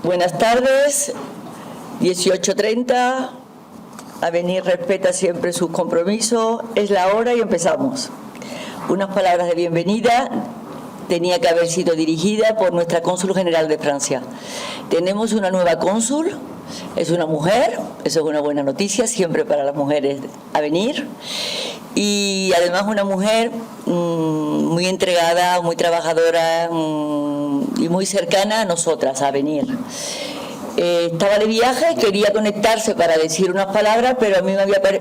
Buenas tardes, 18:30. Avenir respeta siempre sus compromisos. Es la hora y empezamos. Unas palabras de bienvenida tenía que haber sido dirigida por nuestra cónsul general de Francia. Tenemos una nueva cónsul, es una mujer, eso es una buena noticia siempre para las mujeres a venir. Y además una mujer muy entregada, muy trabajadora y muy cercana a nosotras, a venir. Estaba de viaje, quería conectarse para decir unas palabras, pero a mí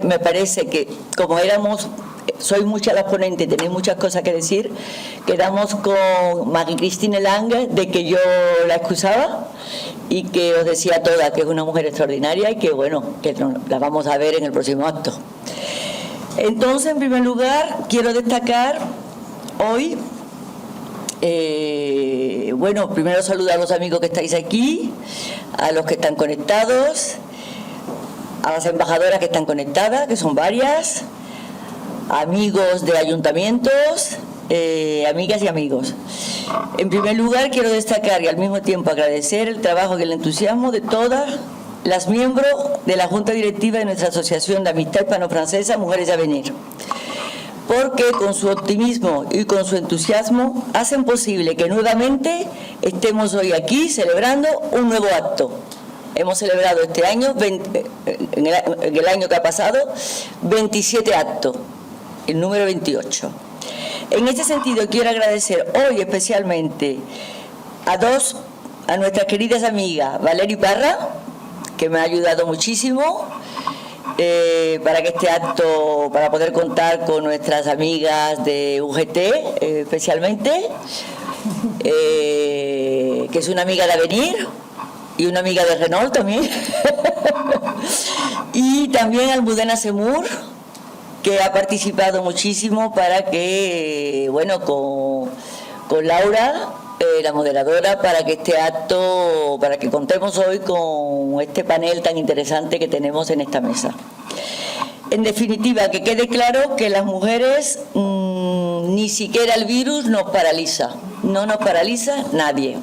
me parece que como soy muchas las ponentes, tenéis muchas cosas que decir, quedamos con Marie-Christine Lange de que yo la excusaba y que os decía a todas que es una mujer extraordinaria y que bueno, que la vamos a ver en el próximo acto. Entonces, en primer lugar, quiero destacar hoy, primero saludar a los amigos que estáis aquí, a los que están conectados, a las embajadoras que están conectadas, que son varias, amigos de ayuntamientos, amigas y amigos. En primer lugar, quiero destacar y al mismo tiempo agradecer el trabajo y el entusiasmo de todas las miembros de la Junta Directiva de nuestra Asociación de Amistad Hispano-Francesa Mujeres a Venir, porque con su optimismo y con su entusiasmo hacen posible que nuevamente estemos hoy aquí celebrando un nuevo acto. Hemos celebrado este año, en el año que ha pasado, 27 actos, el número 28. En este sentido quiero agradecer hoy especialmente a nuestras queridas amigas Valeria Parra, que me ha ayudado muchísimo para que este acto, para poder contar con nuestras amigas de UGT especialmente, que es una amiga de Avenir y una amiga de Renault también, y también Almudena Semur, que ha participado muchísimo para que, con Laura, la moderadora, para que este acto, para que contemos hoy con este panel tan interesante que tenemos en esta mesa. En definitiva, que quede claro que las mujeres ni siquiera el virus nos paraliza, no nos paraliza nadie.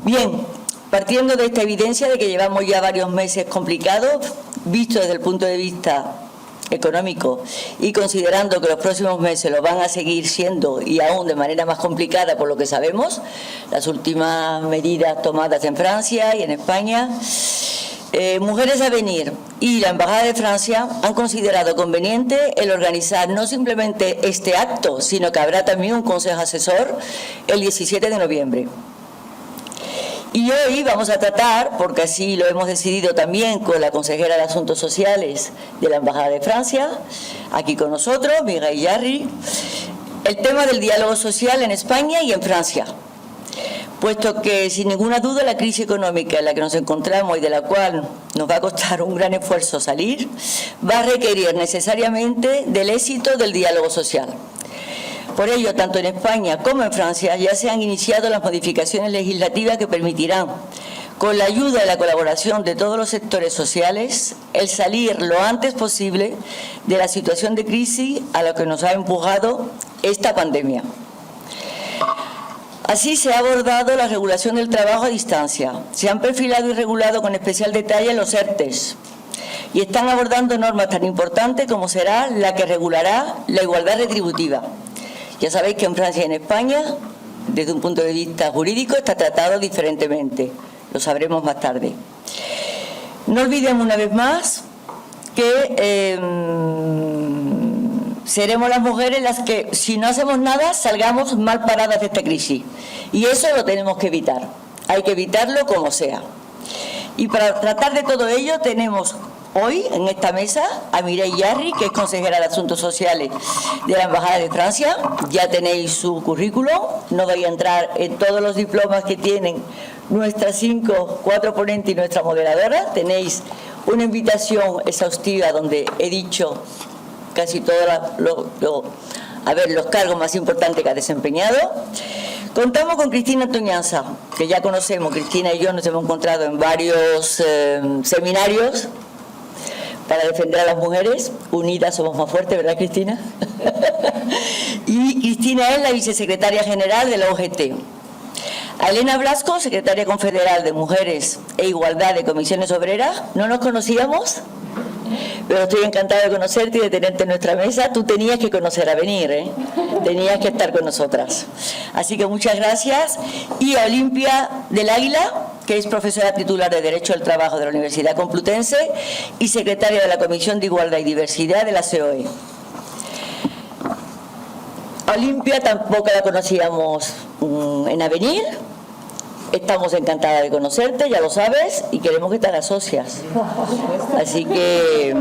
Bien, partiendo de esta evidencia de que llevamos ya varios meses complicados, visto desde el punto de vista económico y considerando que los próximos meses lo van a seguir siendo y aún de manera más complicada por lo que sabemos, las últimas medidas tomadas en Francia y en España, Mujeres a Venir y la Embajada de Francia han considerado conveniente el organizar no simplemente este acto, sino que habrá también un consejo asesor el 17 de noviembre. Y hoy vamos a tratar, porque así lo hemos decidido también con la consejera de Asuntos Sociales de la Embajada de Francia, aquí con nosotros, Mireille Jarry, el tema del diálogo social en España y en Francia, puesto que sin ninguna duda la crisis económica en la que nos encontramos y de la cual nos va a costar un gran esfuerzo salir, va a requerir necesariamente del éxito del diálogo social. Por ello, tanto en España como en Francia ya se han iniciado las modificaciones legislativas que permitirán, con la ayuda y la colaboración de todos los sectores sociales, el salir lo antes posible de la situación de crisis a la que nos ha empujado esta pandemia. Así se ha abordado la regulación del trabajo a distancia. Se han perfilado y regulado con especial detalle los ERTEs y están abordando normas tan importantes como será la que regulará la igualdad retributiva. Ya sabéis que en Francia y en España, desde un punto de vista jurídico, está tratado diferentemente. Lo sabremos más tarde. No olvidemos una vez más que seremos las mujeres las que, si no hacemos nada, salgamos mal paradas de esta crisis. Y eso lo tenemos que evitar. Hay que evitarlo como sea. Y para tratar de todo ello tenemos hoy en esta mesa a Mireille Jarry, que es consejera de Asuntos Sociales de la Embajada de Francia. Ya tenéis su currículum, no voy a entrar en todos los diplomas que tienen nuestras 4 ponentes y nuestra moderadora. Tenéis una invitación exhaustiva donde he dicho casi todos los cargos más importantes que ha desempeñado. Contamos con Cristina Toñanza, que ya conocemos. Cristina y yo nos hemos encontrado en varios seminarios para defender a las mujeres. Unidas somos más fuertes, ¿verdad, Cristina? Y Cristina es la vicesecretaria general de la UGT. A Elena Blasco, secretaria confederal de Mujeres e Igualdad de Comisiones Obreras. No nos conocíamos, pero estoy encantada de conocerte y de tenerte en nuestra mesa. Tú tenías que conocer a venir, ¿eh? Tenías que estar con nosotras. Así que muchas gracias. Y a Olimpia del Águila, que es profesora titular de Derecho al Trabajo de la Universidad Complutense y secretaria de la Comisión de Igualdad y Diversidad de la COE. A Olimpia tampoco la conocíamos en Avenir. Estamos encantadas de conocerte, ya lo sabes, y queremos que te hagas socias. Así que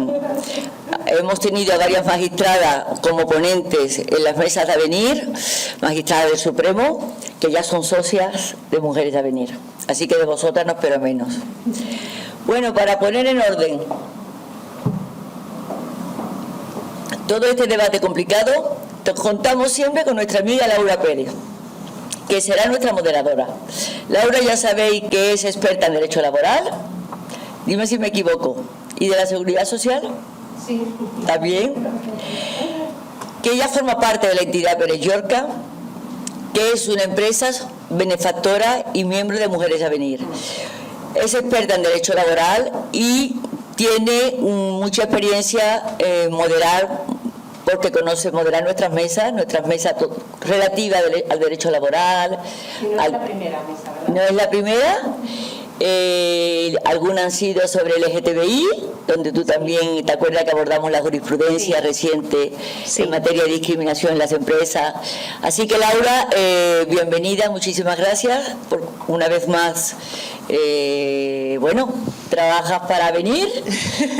hemos tenido a varias magistradas como ponentes en las mesas de Avenir, magistradas del Supremo, que ya son socias de Mujeres de Avenir. Así que de vosotras no espero menos. Bueno, para poner en orden todo este debate complicado, contamos siempre con nuestra amiga Laura Pérez, que será nuestra moderadora. Laura, ya sabéis que es experta en Derecho Laboral, dime si me equivoco, y de la Seguridad Social, sí, también, que ella forma parte de la entidad Pérez Llorca, que es una empresa benefactora y miembro de Mujeres a Venir. Es experta en Derecho Laboral y tiene mucha experiencia en moderar, porque conoce moderar nuestras mesas relativas al derecho laboral. No es la primera mesa, ¿verdad? No es la primera. Algunas han sido sobre el LGTBI, donde tú también te acuerdas que abordamos la jurisprudencia reciente en materia de discriminación en las empresas. Así que Laura, bienvenida, muchísimas gracias por una vez más. Bueno, trabajas para venir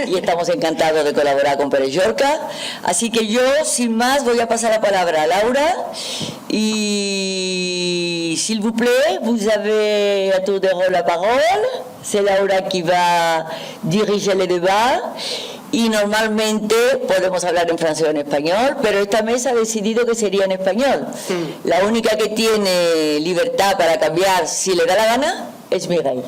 y estamos encantados de colaborar con Pérez Llorca. Así que yo, sin más, voy a pasar la palabra a Laura. Y s'il vous plaît, vous avez à tour de rôle la parole. C'est Laura qui va diriger le débat. Y normalmente podemos hablar en francés o en español, pero esta mesa ha decidido que sería en español. La única que tiene libertad para cambiar si le da la gana es Miguel.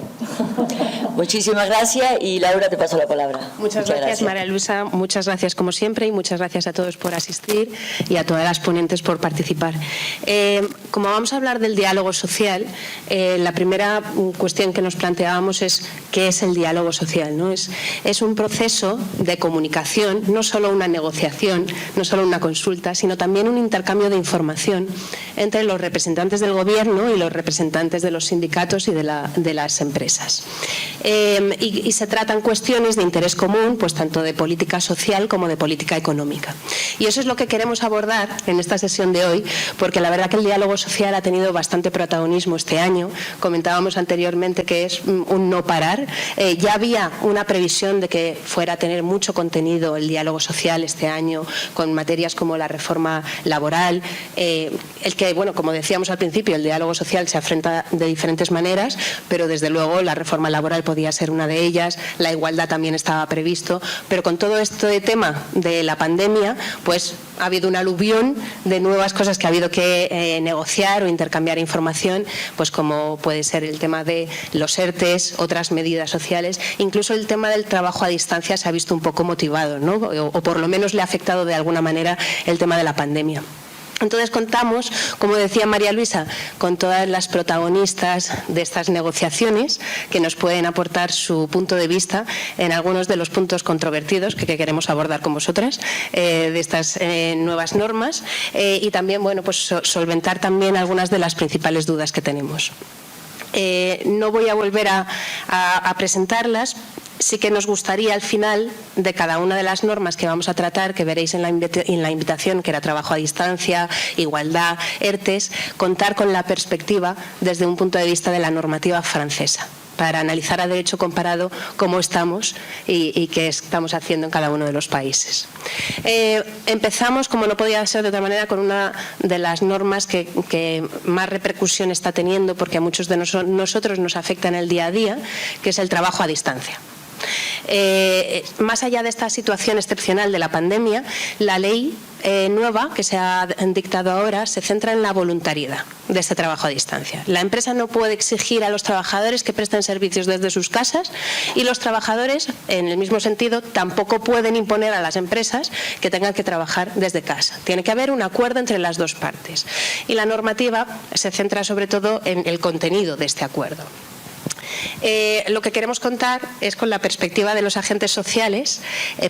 Muchísimas gracias y Laura, te paso la palabra. Muchas gracias, María Luisa, muchas gracias como siempre y muchas gracias a todos por asistir y a todas las ponentes por participar. Como vamos a hablar del diálogo social, la primera cuestión que nos planteábamos es ¿qué es el diálogo social? ¿No? Es un proceso de comunicación, no solo una negociación, no solo una consulta, sino también un intercambio de información entre los representantes del gobierno y los representantes de los sindicatos y de las empresas. Y se tratan cuestiones de interés común, pues tanto de política social como de política económica. Y eso es lo que queremos abordar en esta sesión de hoy, porque la verdad que el diálogo social ha tenido bastante protagonismo este año. Comentábamos anteriormente que es un no parar. Ya había una previsión de que fuera a tener mucho contenido el diálogo social este año, con materias como la reforma laboral, el que, bueno, como decíamos al principio, el diálogo social se afronta de diferentes maneras, pero desde luego la reforma laboral podía ser una de ellas, la igualdad también estaba previsto, pero con todo este tema de la pandemia, pues ha habido un aluvión de nuevas cosas que ha habido que negociar o intercambiar información, pues como puede ser el tema de los ERTEs, otras medidas sociales, incluso el tema del trabajo a distancia se ha visto un poco motivado, ¿no? O por lo menos le ha afectado de alguna manera el tema de la pandemia. Entonces contamos, como decía María Luisa, con todas las protagonistas de estas negociaciones que nos pueden aportar su punto de vista en algunos de los puntos controvertidos que queremos abordar con vosotras de estas nuevas normas y también, bueno, pues solventar también algunas de las principales dudas que tenemos. No voy a volver a presentarlas. Sí que nos gustaría al final de cada una de las normas que vamos a tratar, que veréis en la invitación, que era trabajo a distancia, igualdad, ERTEs, contar con la perspectiva desde un punto de vista de la normativa francesa, para analizar a derecho comparado cómo estamos y qué estamos haciendo en cada uno de los países. Empezamos, como no podía ser de otra manera, con una de las normas que más repercusión está teniendo, porque a muchos de nosotros nos afecta en el día a día, que es el trabajo a distancia. Más allá de esta situación excepcional de la pandemia, la ley nueva que se ha dictado ahora se centra en la voluntariedad de este trabajo a distancia. La empresa no puede exigir a los trabajadores que presten servicios desde sus casas y los trabajadores, en el mismo sentido, tampoco pueden imponer a las empresas que tengan que trabajar desde casa. Tiene que haber un acuerdo entre las dos partes. Y la normativa se centra sobre todo en el contenido de este acuerdo. Lo que queremos contar es con la perspectiva de los agentes sociales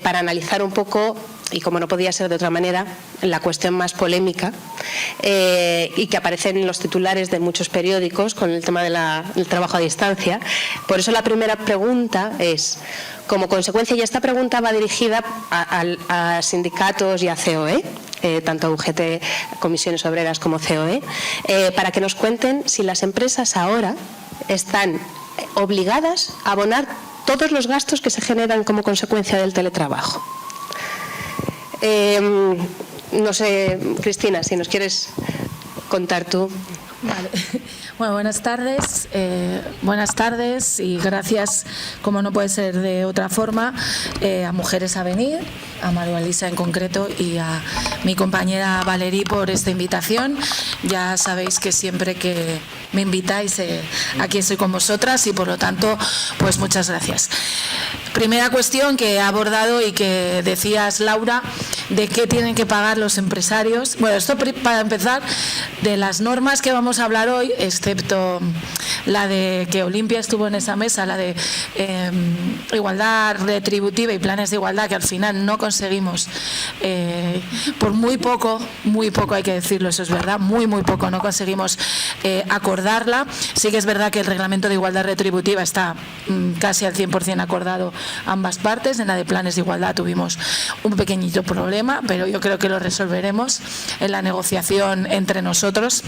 para analizar un poco, y como no podía ser de otra manera, la cuestión más polémica y que aparece en los titulares de muchos periódicos con el tema del trabajo a distancia. Por eso la primera pregunta es, como consecuencia, y esta pregunta va dirigida a sindicatos y a COE, tanto a UGT, Comisiones Obreras como COE, para que nos cuenten si las empresas ahora están obligadas a abonar todos los gastos que se generan como consecuencia del teletrabajo. No sé, Cristina, si nos quieres contar tú. Vale. Bueno, buenas tardes y gracias, como no puede ser de otra forma, a Mujeres a Venir, a María Elisa en concreto y a mi compañera Valerie por esta invitación. Ya sabéis que siempre que me invitáis aquí estoy con vosotras y por lo tanto pues muchas gracias. Primera cuestión que he abordado y que decías, Laura, de qué tienen que pagar los empresarios. Bueno, esto para empezar, de las normas que vamos a hablar hoy, excepto la de que Olimpia estuvo en esa mesa, la de igualdad retributiva y planes de igualdad, que al final no conseguimos, por muy poco hay que decirlo, eso es verdad, muy poco no conseguimos acordarla. Sí que es verdad que el reglamento de igualdad retributiva está casi al 100% acordado ambas partes. En la de planes de igualdad tuvimos un pequeñito problema, pero yo creo que lo resolveremos en la negociación entre nosotros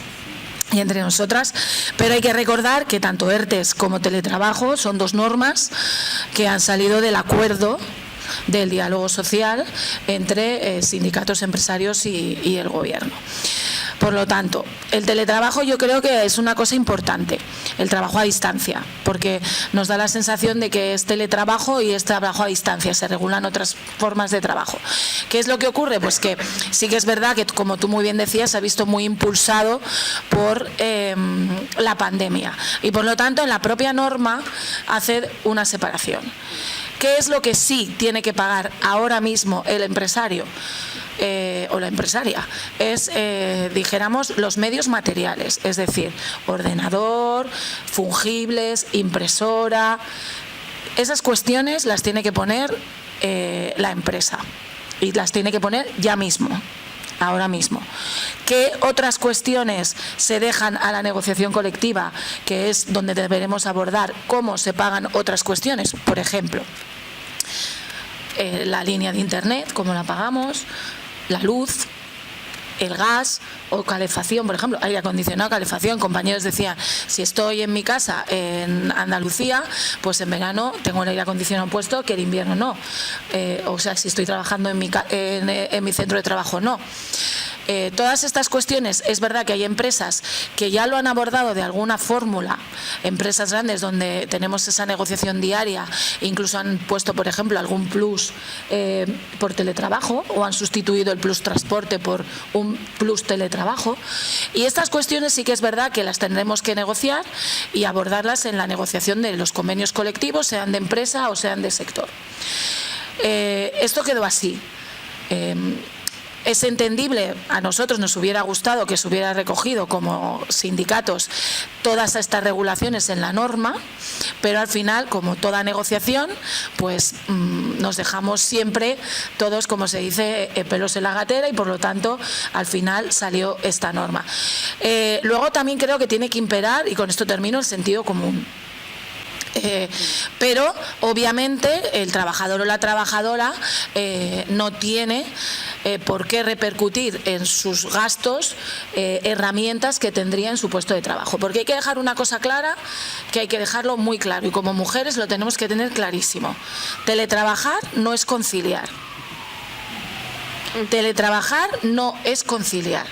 y entre nosotras, pero hay que recordar que tanto ERTES como teletrabajo son dos normas que han salido del acuerdo del diálogo social entre sindicatos, empresarios y el gobierno. Por lo tanto, el teletrabajo yo creo que es una cosa importante, el trabajo a distancia, porque nos da la sensación de que es teletrabajo y es trabajo a distancia, se regulan otras formas de trabajo. ¿Qué es lo que ocurre? Pues que sí que es verdad que, como tú muy bien decías, se ha visto muy impulsado por la pandemia y por lo tanto en la propia norma hace una separación. ¿Qué es lo que sí tiene que pagar ahora mismo el empresario? O la empresaria, es, dijéramos, los medios materiales, es decir, ordenador, fungibles, impresora. Esas cuestiones las tiene que poner la empresa y las tiene que poner ya mismo, ahora mismo. ¿Qué otras cuestiones se dejan a la negociación colectiva, que es donde deberemos abordar cómo se pagan otras cuestiones? Por ejemplo, la línea de internet, cómo la pagamos, la luz, el gas o calefacción, por ejemplo, aire acondicionado, calefacción. Compañeros decían, si estoy en mi casa en Andalucía, pues en verano tengo el aire acondicionado puesto, que en invierno no. O sea, si estoy trabajando en mi centro de trabajo, no. Todas estas cuestiones, es verdad que hay empresas que ya lo han abordado de alguna fórmula, empresas grandes donde tenemos esa negociación diaria, incluso han puesto, por ejemplo, algún plus por teletrabajo o han sustituido el plus transporte por un plus teletrabajo. Y estas cuestiones sí que es verdad que las tendremos que negociar y abordarlas en la negociación de los convenios colectivos, sean de empresa o sean de sector. Esto quedó así. Es entendible, a nosotros nos hubiera gustado que se hubiera recogido como sindicatos todas estas regulaciones en la norma, pero al final, como toda negociación, pues nos dejamos siempre todos, como se dice, pelos en la gatera y por lo tanto al final salió esta norma. Luego también creo que tiene que imperar, y con esto termino, el sentido común. Pero obviamente el trabajador o la trabajadora no tiene por qué repercutir en sus gastos herramientas que tendría en su puesto de trabajo, porque hay que dejar una cosa clara, que hay que dejarlo muy claro, y como mujeres lo tenemos que tener clarísimo: teletrabajar no es conciliar. Teletrabajar no es conciliar.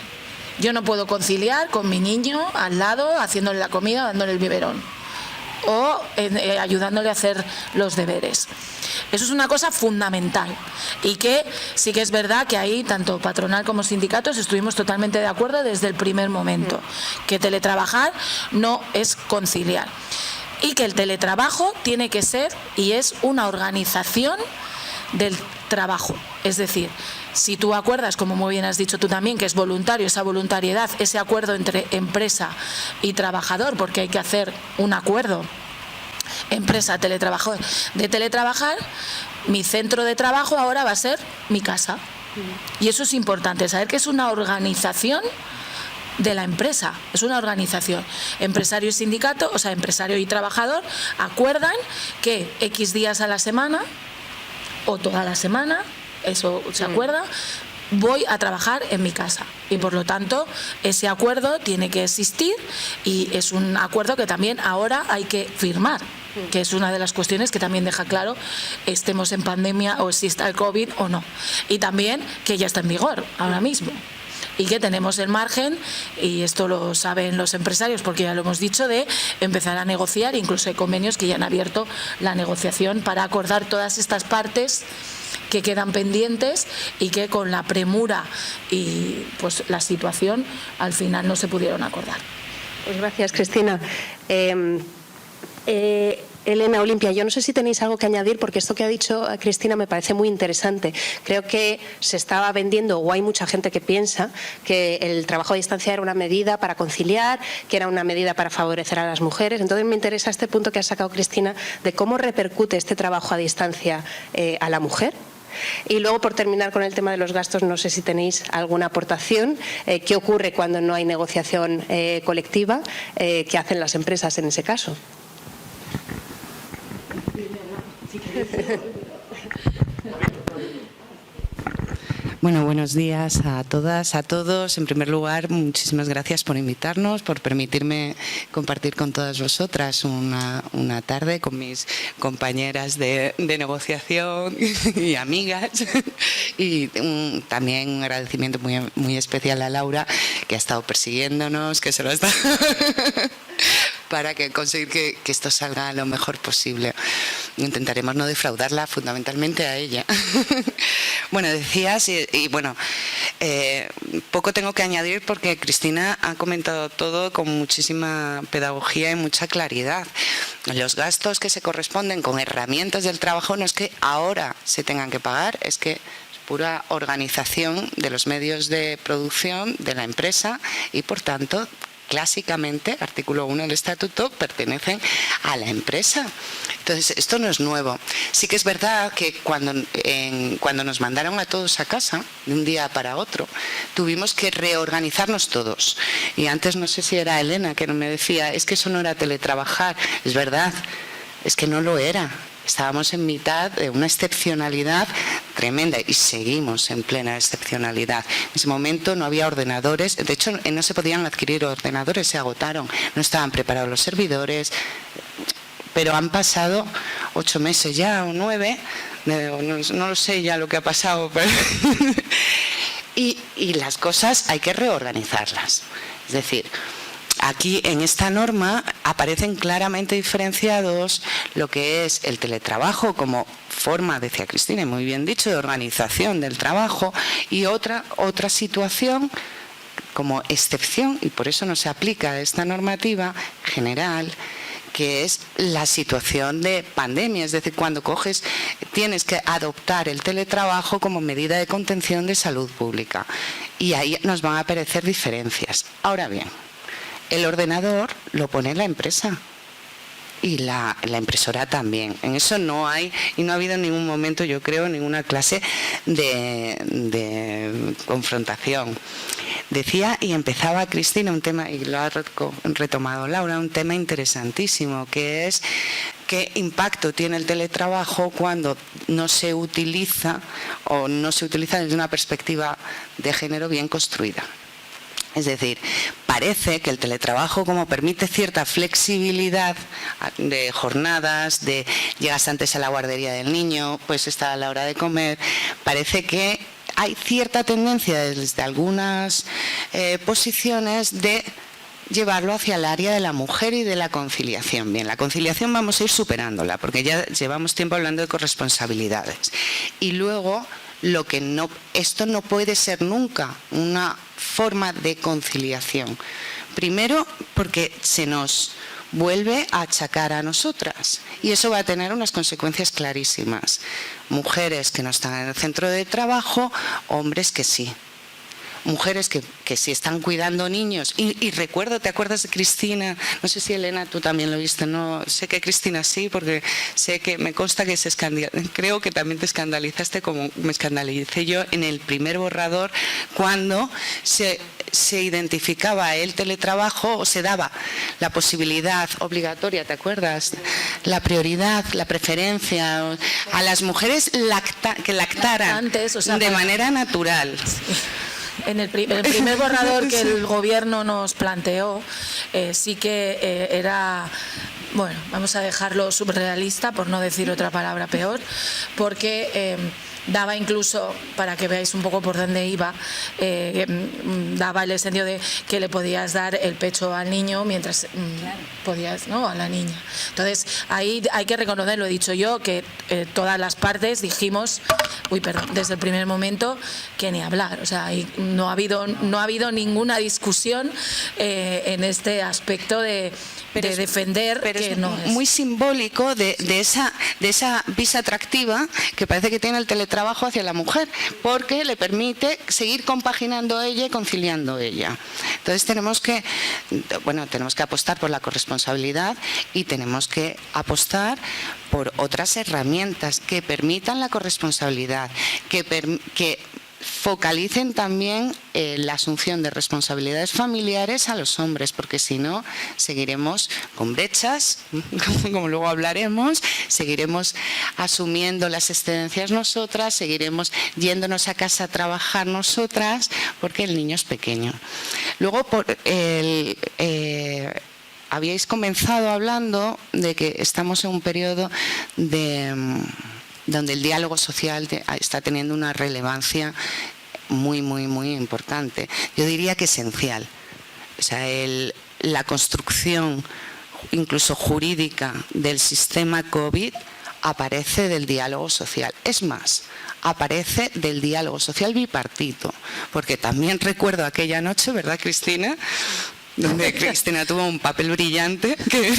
Yo no puedo conciliar con mi niño al lado, haciéndole la comida, dándole el biberón. o ayudándole a hacer los deberes. Eso es una cosa fundamental y que sí que es verdad que ahí tanto patronal como sindicatos estuvimos totalmente de acuerdo desde el primer momento, que teletrabajar no es conciliar y que el teletrabajo tiene que ser y es una organización del trabajo. Es decir, si tú acuerdas, como muy bien has dicho tú también, que es voluntario, esa voluntariedad, ese acuerdo entre empresa y trabajador, porque hay que hacer un acuerdo empresa, teletrabajador, de teletrabajar, mi centro de trabajo ahora va a ser mi casa. Y eso es importante, saber que es una organización de la empresa, es una organización. Empresario y sindicato, o sea, empresario y trabajador, acuerdan que X días a la semana o toda la semana, eso se acuerda, voy a trabajar en mi casa y por lo tanto ese acuerdo tiene que existir y es un acuerdo que también ahora hay que firmar, que es una de las cuestiones que también deja claro estemos en pandemia o si está el COVID o no, y también que ya está en vigor ahora mismo y que tenemos el margen, y esto lo saben los empresarios porque ya lo hemos dicho, de empezar a negociar, incluso hay convenios que ya han abierto la negociación para acordar todas estas partes que quedan pendientes y que con la premura y pues la situación al final no se pudieron acordar. Pues gracias, Cristina. Elena, Olimpia, yo no sé si tenéis algo que añadir porque esto que ha dicho Cristina me parece muy interesante. Creo que se estaba vendiendo, o hay mucha gente que piensa que el trabajo a distancia era una medida para conciliar, que era una medida para favorecer a las mujeres. Entonces me interesa este punto que ha sacado Cristina de cómo repercute este trabajo a distancia a la mujer. Y luego, por terminar con el tema de los gastos, no sé si tenéis alguna aportación. ¿Qué ocurre cuando no hay negociación colectiva? ¿Qué hacen las empresas en ese caso? Bueno, buenos días a todas, a todos. En primer lugar, muchísimas gracias por invitarnos, por permitirme compartir con todas vosotras una tarde con mis compañeras de negociación y amigas. Y también un agradecimiento muy especial a Laura, que ha estado persiguiéndonos, que se lo está... para conseguir que esto salga lo mejor posible. Intentaremos no defraudarla, fundamentalmente a ella. Bueno, decías, y bueno, poco tengo que añadir porque Cristina ha comentado todo con muchísima pedagogía y mucha claridad. Los gastos que se corresponden con herramientas del trabajo no es que ahora se tengan que pagar, es que es pura organización de los medios de producción de la empresa y, por tanto, clásicamente, artículo 1 del Estatuto, pertenecen a la empresa. Entonces, esto no es nuevo. Sí que es verdad que cuando nos mandaron a todos a casa, de un día para otro, tuvimos que reorganizarnos todos. Y antes, no sé si era Elena que me decía, es que eso no era teletrabajar. Es verdad, es que no lo era. Estábamos en mitad de una excepcionalidad tremenda y seguimos en plena excepcionalidad. En ese momento no había ordenadores, de hecho no se podían adquirir ordenadores, se agotaron, no estaban preparados los servidores, pero han pasado 8 meses ya o 9, no lo sé ya lo que ha pasado, pero y las cosas hay que reorganizarlas. Es decir, aquí en esta norma aparecen claramente diferenciados lo que es el teletrabajo como forma, decía Cristina, muy bien dicho, de organización del trabajo y otra situación como excepción, y por eso no se aplica esta normativa general, que es la situación de pandemia, es decir, cuando tienes que adoptar el teletrabajo como medida de contención de salud pública. Y ahí nos van a aparecer diferencias. Ahora bien, el ordenador lo pone la empresa y la impresora también. En eso no hay, y no ha habido en ningún momento, yo creo, ninguna clase de confrontación. Decía y empezaba Cristina un tema, y lo ha retomado Laura, un tema interesantísimo, que es qué impacto tiene el teletrabajo cuando no se utiliza o no se utiliza desde una perspectiva de género bien construida. Es decir, parece que el teletrabajo, como permite cierta flexibilidad de jornadas, de llegas antes a la guardería del niño, pues está a la hora de comer, parece que hay cierta tendencia desde algunas posiciones de llevarlo hacia el área de la mujer y de la conciliación. Bien, la conciliación vamos a ir superándola, porque ya llevamos tiempo hablando de corresponsabilidades. Y luego, esto no puede ser nunca una forma de conciliación. Primero, porque se nos vuelve a achacar a nosotras y eso va a tener unas consecuencias clarísimas. Mujeres que no están en el centro de trabajo, hombres que sí. Mujeres que sí están cuidando niños. Y recuerdo, ¿te acuerdas de Cristina? No sé si Elena tú también lo viste, no sé que Cristina sí, porque sé que me consta que creo que también te escandalizaste como me escandalicé yo en el primer borrador cuando se identificaba el teletrabajo o se daba la posibilidad obligatoria, ¿te acuerdas? La prioridad, la preferencia a las mujeres que lactaran de manera natural. En el primer borrador que el gobierno nos planteó, sí que era, bueno, vamos a dejarlo surrealista, por no decir otra palabra peor, porque daba incluso, para que veáis un poco por dónde iba, daba el sentido de que le podías dar el pecho al niño mientras podías, ¿no?, a la niña. Entonces, ahí hay que reconocer, lo he dicho yo, que todas las partes dijimos, desde el primer momento, que ni hablar. O sea, no ha habido ninguna discusión en este aspecto de defender, pero que es no es muy simbólico de esa visa atractiva que parece que tiene el teletrabajo hacia la mujer, porque le permite seguir compaginando ella y conciliando ella. Entonces tenemos que apostar por la corresponsabilidad y tenemos que apostar por otras herramientas que permitan la corresponsabilidad, que focalicen también la asunción de responsabilidades familiares a los hombres, porque si no seguiremos con brechas, como luego hablaremos, seguiremos asumiendo las excedencias nosotras, seguiremos yéndonos a casa a trabajar nosotras, porque el niño es pequeño. Luego, habíais comenzado hablando de que estamos en un periodo donde el diálogo social está teniendo una relevancia muy, muy, muy importante. Yo diría que esencial. O sea, la construcción, incluso jurídica, del sistema COVID aparece del diálogo social. Es más, aparece del diálogo social bipartito. Porque también recuerdo aquella noche, ¿verdad, Cristina?, donde Cristina tuvo un papel brillante que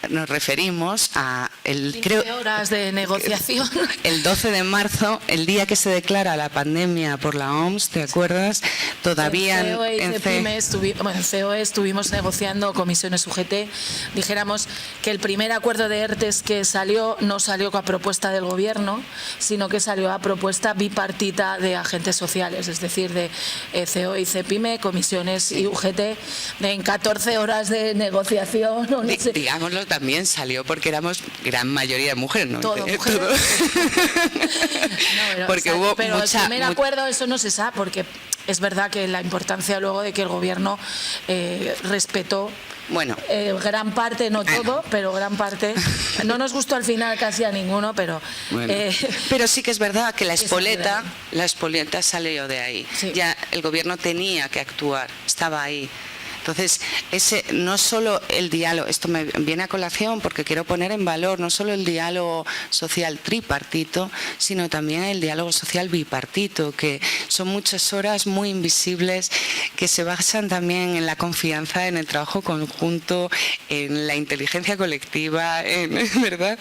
nos referimos a 15 horas de negociación. El 12 de marzo, el día que se declara la pandemia por la OMS, ¿te acuerdas? Todavía en COE estuvimos negociando comisiones UGT. Dijéramos que el primer acuerdo de ERTES que salió no salió a propuesta del gobierno, sino que salió a propuesta bipartita de agentes sociales, es decir, de COE y CEPIME, comisiones y UGT, en 14 horas de negociación. O no sé. Digámoslo, también salió porque éramos gran mayoría de mujeres, ¿no? Todo mujeres. Todo. Porque hubo pero el primer acuerdo, eso no se sabe, porque es verdad que la importancia luego de que el gobierno respetó gran parte, no todo, pero gran parte. No nos gustó al final casi a ninguno, pero pero sí que es verdad que la espoleta salió de ahí. Sí. Ya el gobierno tenía que actuar, estaba ahí. Entonces, no solo el diálogo, esto me viene a colación porque quiero poner en valor no solo el diálogo social tripartito, sino también el diálogo social bipartito, que son muchas horas muy invisibles, que se basan también en la confianza, en el trabajo conjunto, en la inteligencia colectiva, ¿verdad?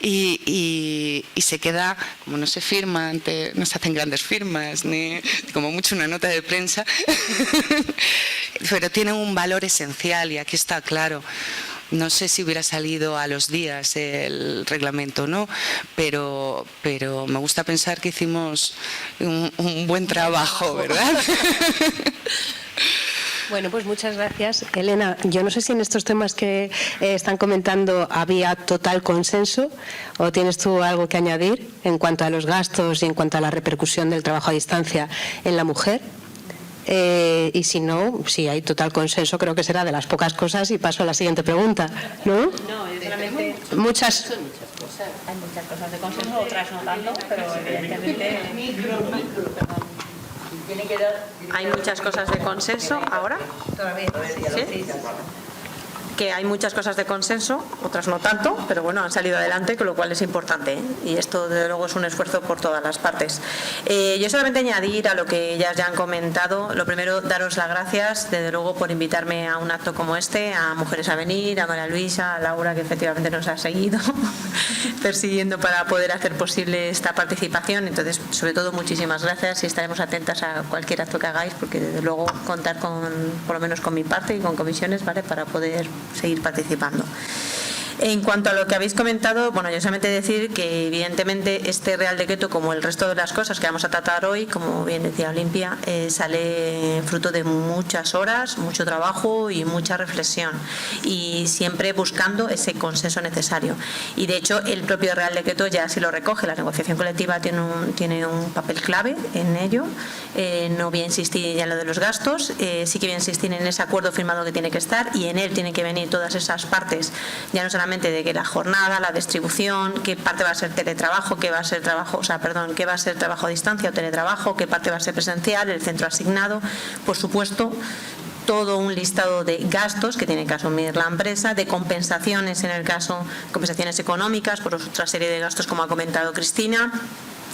Y se queda, como no se firma, no se hacen grandes firmas, ni como mucho una nota de prensa, pero tiene un valor esencial y aquí está claro. No sé si hubiera salido a los días el reglamento o no, pero me gusta pensar que hicimos un buen trabajo, ¿verdad? Bueno, pues muchas gracias. Elena, yo no sé si en estos temas que están comentando había total consenso o tienes tú algo que añadir en cuanto a los gastos y en cuanto a la repercusión del trabajo a distancia en la mujer. Y si no, si hay total consenso, creo que será de las pocas cosas y paso a la siguiente pregunta, ¿no? No, solamente muchas cosas. Hay muchas cosas de consenso, otras no tanto, pero evidentemente Hay muchas cosas de consenso ahora. ¿Sí? Que hay muchas cosas de consenso, otras no tanto, pero bueno, han salido adelante, con lo cual es importante, ¿eh? Y esto desde luego es un esfuerzo por todas las partes. Yo solamente añadir a lo que ellas ya han comentado, lo primero, daros las gracias desde luego por invitarme a un acto como este, a Mujeres a Venir, a María Luisa, a Laura, que efectivamente nos ha seguido persiguiendo para poder hacer posible esta participación. Entonces, sobre todo, muchísimas gracias y estaremos atentas a cualquier acto que hagáis, porque desde luego contar con, por lo menos con mi parte y con comisiones, ¿vale?, para poder seguir participando. En cuanto a lo que habéis comentado, bueno, yo solamente decir que evidentemente este Real Decreto, como el resto de las cosas que vamos a tratar hoy, como bien decía Olimpia, sale fruto de muchas horas, mucho trabajo y mucha reflexión, y siempre buscando ese consenso necesario. Y de hecho el propio Real Decreto ya así lo recoge. La negociación colectiva tiene un papel clave en ello. No voy a insistir ya en lo de los gastos, sí que voy a insistir en ese acuerdo firmado que tiene que estar, y en él tienen que venir todas esas partes, ya no solamente de que la jornada, la distribución, qué parte va a ser teletrabajo, qué va a ser trabajo, qué va a ser trabajo a distancia o teletrabajo, qué parte va a ser presencial, el centro asignado, por supuesto, todo un listado de gastos que tiene que asumir la empresa, de compensaciones en el caso, compensaciones económicas por otra serie de gastos, como ha comentado Cristina.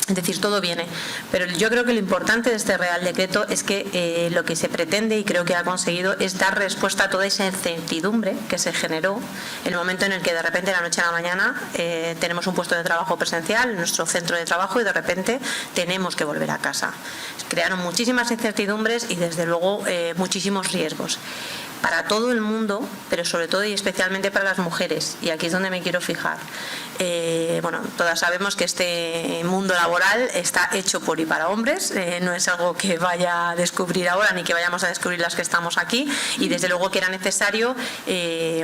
Es decir, todo viene. Pero yo creo que lo importante de este Real Decreto es que lo que se pretende, y creo que ha conseguido, es dar respuesta a toda esa incertidumbre que se generó en el momento en el que de repente, de la noche a la mañana, tenemos un puesto de trabajo presencial en nuestro centro de trabajo y de repente tenemos que volver a casa. Crearon muchísimas incertidumbres y desde luego muchísimos riesgos para todo el mundo, pero sobre todo y especialmente para las mujeres, y aquí es donde me quiero fijar. Bueno, todas sabemos que este mundo laboral está hecho por y para hombres, no es algo que vaya a descubrir ahora ni que vayamos a descubrir las que estamos aquí, y desde luego que era necesario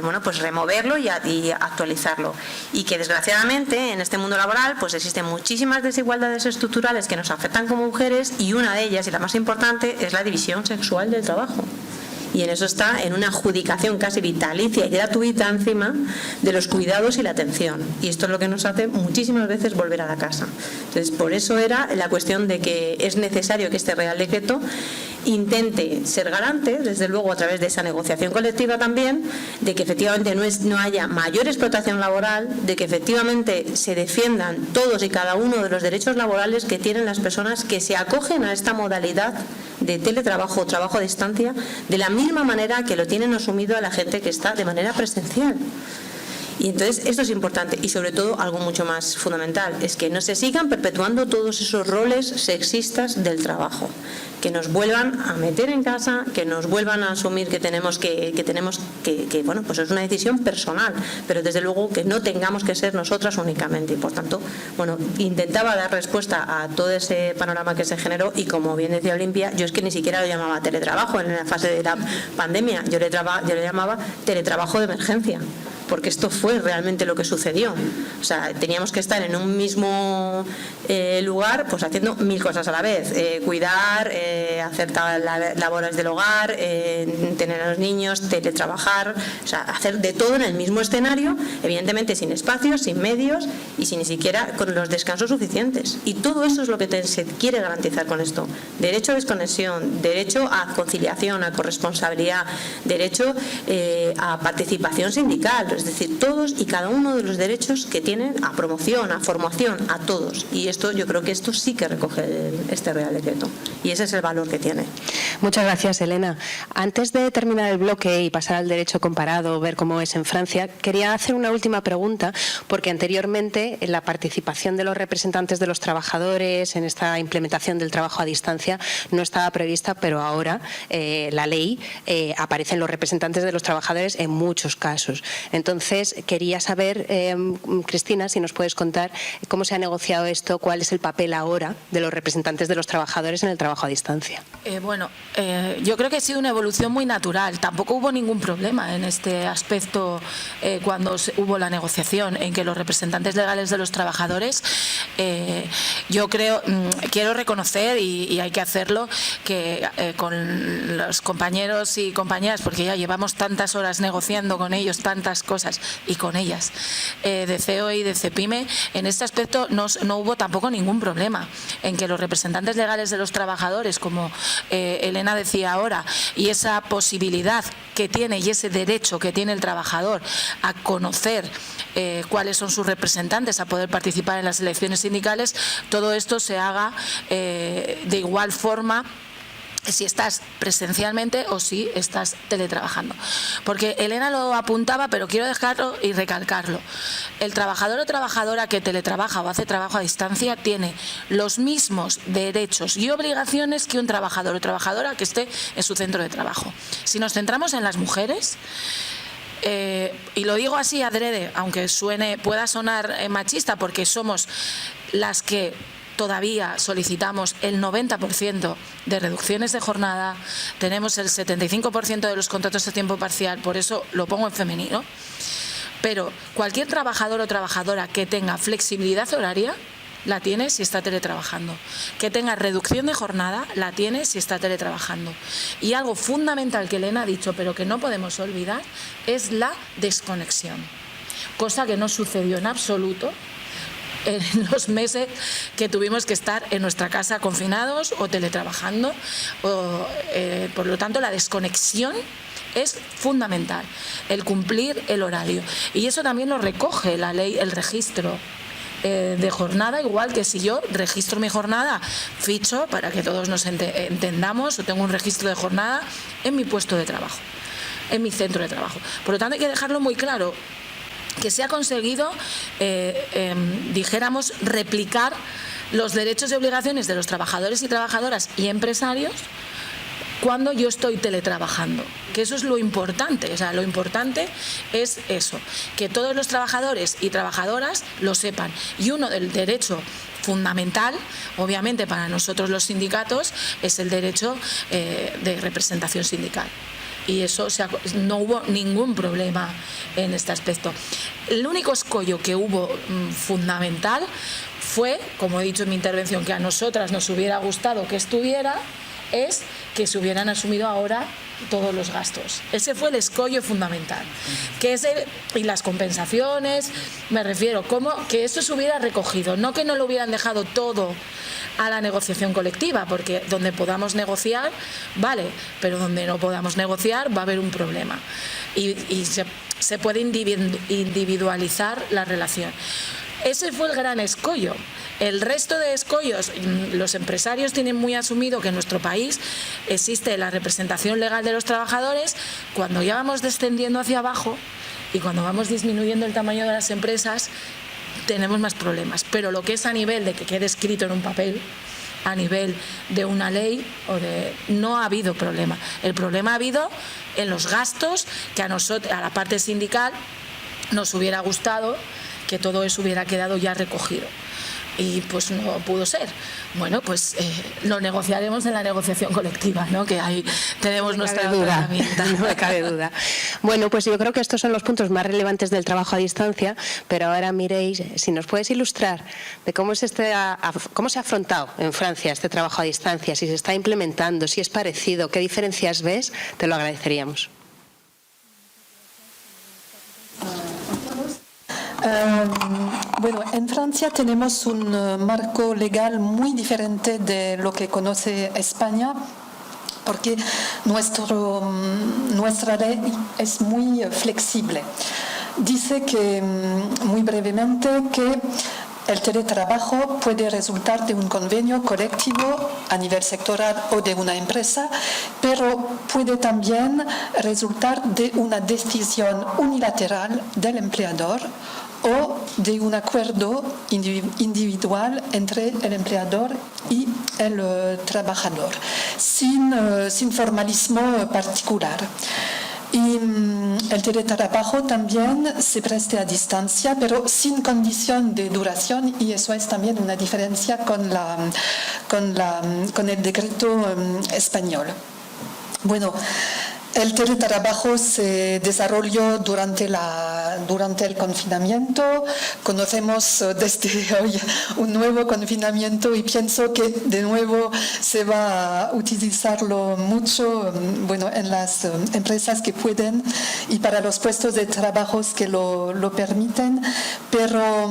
bueno, pues removerlo y actualizarlo, y que desgraciadamente en este mundo laboral pues existen muchísimas desigualdades estructurales que nos afectan como mujeres, y una de ellas, y la más importante, es la división sexual del trabajo. Y en eso está, en una adjudicación casi vitalicia y gratuita encima de los cuidados y la atención. Y esto es lo que nos hace muchísimas veces volver a la casa. Entonces, por eso era la cuestión de que es necesario que este Real Decreto intente ser garante, desde luego a través de esa negociación colectiva también, de que efectivamente no haya mayor explotación laboral, de que efectivamente se defiendan todos y cada uno de los derechos laborales que tienen las personas que se acogen a esta modalidad de teletrabajo o trabajo a distancia, de la misma manera que lo tienen asumido a la gente que está de manera presencial. Y entonces esto es importante, y sobre todo algo mucho más fundamental, es que no se sigan perpetuando todos esos roles sexistas del trabajo, que nos vuelvan a meter en casa, que nos vuelvan a asumir que tenemos que bueno, pues es una decisión personal, pero desde luego que no tengamos que ser nosotras únicamente. Y por tanto, bueno, intentaba dar respuesta a todo ese panorama que se generó, y como bien decía Olimpia, yo es que ni siquiera lo llamaba teletrabajo en la fase de la pandemia, yo le llamaba teletrabajo de emergencia, porque esto fue realmente lo que sucedió. O sea, teníamos que estar en un mismo lugar, pues haciendo mil cosas a la vez, cuidar, hacer labores del hogar, tener a los niños, teletrabajar, o sea, hacer de todo en el mismo escenario, evidentemente sin espacios, sin medios y sin ni siquiera con los descansos suficientes. Y todo eso es lo que se quiere garantizar con esto: derecho a desconexión, derecho a conciliación, a corresponsabilidad, derecho a participación sindical. Es decir, todos y cada uno de los derechos que tienen a promoción, a formación, a todos. Y esto, yo creo que esto sí que recoge este Real Decreto. Y ese es el valor que tiene. Muchas gracias, Elena. Antes de terminar el bloque y pasar al derecho comparado, ver cómo es en Francia, quería hacer una última pregunta, porque anteriormente la participación de los representantes de los trabajadores en esta implementación del trabajo a distancia no estaba prevista, pero ahora la ley aparecen los representantes de los trabajadores en muchos casos. Entonces, quería saber, Cristina, si nos puedes contar cómo se ha negociado esto, cuál es el papel ahora de los representantes de los trabajadores en el trabajo a distancia. Bueno, yo creo que ha sido una evolución muy natural. Tampoco hubo ningún problema en este aspecto cuando hubo la negociación, en que los representantes legales de los trabajadores, yo creo, quiero reconocer, y hay que hacerlo, que con los compañeros y compañeras, porque ya llevamos tantas horas negociando con ellos tantas cosas cosas, y con ellas, de CEO y de CEPIME, en este aspecto no hubo tampoco ningún problema en que los representantes legales de los trabajadores, como Elena decía ahora, y esa posibilidad que tiene y ese derecho que tiene el trabajador a conocer cuáles son sus representantes, a poder participar en las elecciones sindicales, todo esto se haga de igual forma si estás presencialmente o si estás teletrabajando. Porque Elena lo apuntaba, pero quiero dejarlo y recalcarlo. El trabajador o trabajadora que teletrabaja o hace trabajo a distancia tiene los mismos derechos y obligaciones que un trabajador o trabajadora que esté en su centro de trabajo. Si nos centramos en las mujeres, y lo digo así adrede, aunque pueda sonar machista, porque somos las que todavía solicitamos el 90% de reducciones de jornada, tenemos el 75% de los contratos a tiempo parcial, por eso lo pongo en femenino, pero cualquier trabajador o trabajadora que tenga flexibilidad horaria, la tiene si está teletrabajando. Que tenga reducción de jornada, la tiene si está teletrabajando. Y algo fundamental que Elena ha dicho, pero que no podemos olvidar, es la desconexión. Cosa que no sucedió en absoluto en los meses que tuvimos que estar en nuestra casa confinados o teletrabajando. Por lo tanto, la desconexión es fundamental, el cumplir el horario. Y eso también lo recoge la ley, el registro de jornada, igual que si yo registro mi jornada, ficho, para que todos nos entendamos, o tengo un registro de jornada en mi puesto de trabajo, en mi centro de trabajo. Por lo tanto, hay que dejarlo muy claro que se ha conseguido, dijéramos, replicar los derechos y obligaciones de los trabajadores y trabajadoras y empresarios cuando yo estoy teletrabajando, que eso es lo importante. O sea, lo importante es eso, que todos los trabajadores y trabajadoras lo sepan. Y uno del derecho fundamental, obviamente para nosotros los sindicatos, es el derecho de representación sindical. Y eso, no hubo ningún problema en este aspecto. El único escollo que hubo fundamental fue, como he dicho en mi intervención, que a nosotras nos hubiera gustado que estuviera, es que se hubieran asumido ahora todos los gastos. Ese fue el escollo fundamental. Y las compensaciones, me refiero, que eso se hubiera recogido, no que no lo hubieran dejado todo a la negociación colectiva, porque donde podamos negociar, vale, pero donde no podamos negociar va a haber un problema. Y se puede individualizar la relación. Ese fue el gran escollo. El resto de escollos, los empresarios tienen muy asumido que en nuestro país existe la representación legal de los trabajadores. Cuando ya vamos descendiendo hacia abajo y cuando vamos disminuyendo el tamaño de las empresas, tenemos más problemas. Pero lo que es a nivel de que quede escrito en un papel, a nivel de una ley, no ha habido problema. El problema ha habido en los gastos, que a la parte sindical nos hubiera gustado que todo eso hubiera quedado ya recogido. Y pues no pudo ser. Bueno, pues lo negociaremos en la negociación colectiva, ¿no? Que ahí tenemos nuestra herramienta. No me cabe duda. Bueno, pues yo creo que estos son los puntos más relevantes del trabajo a distancia, pero ahora miréis, si nos puedes ilustrar de cómo se ha afrontado en Francia este trabajo a distancia, si se está implementando, si es parecido, qué diferencias ves, te lo agradeceríamos. Bueno, en Francia tenemos un marco legal muy diferente de lo que conoce España, porque nuestra ley es muy flexible. Dice que, muy brevemente, que el teletrabajo puede resultar de un convenio colectivo a nivel sectoral o de una empresa, pero puede también resultar de una decisión unilateral del empleador o de un acuerdo individual entre el empleador y el trabajador, sin formalismo particular. Y el teletrabajo también se presta a distancia, pero sin condición de duración, y eso es también una diferencia con el decreto español. Bueno, el teletrabajo se desarrolló durante el confinamiento. Conocemos desde hoy un nuevo confinamiento y pienso que de nuevo se va a utilizarlo mucho, bueno, en las empresas que pueden y para los puestos de trabajo que lo permiten. Pero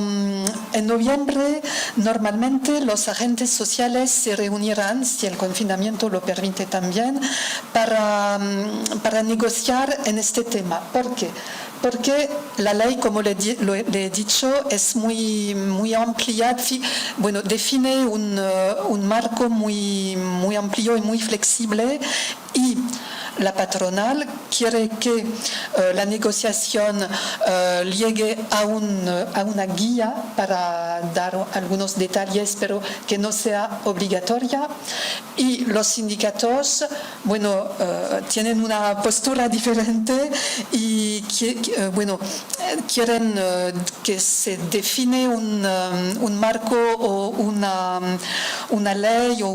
en noviembre normalmente los agentes sociales se reunirán, si el confinamiento lo permite también, para negociar en este tema. ¿Por qué? Porque la ley, como le he dicho, es muy amplia, bueno, define un marco muy amplio y muy flexible, y la patronal quiere que la negociación llegue a una guía para dar algunos detalles, pero que no sea obligatoria. Y los sindicatos, bueno, tienen una postura diferente y quieren que se define un marco o una ley o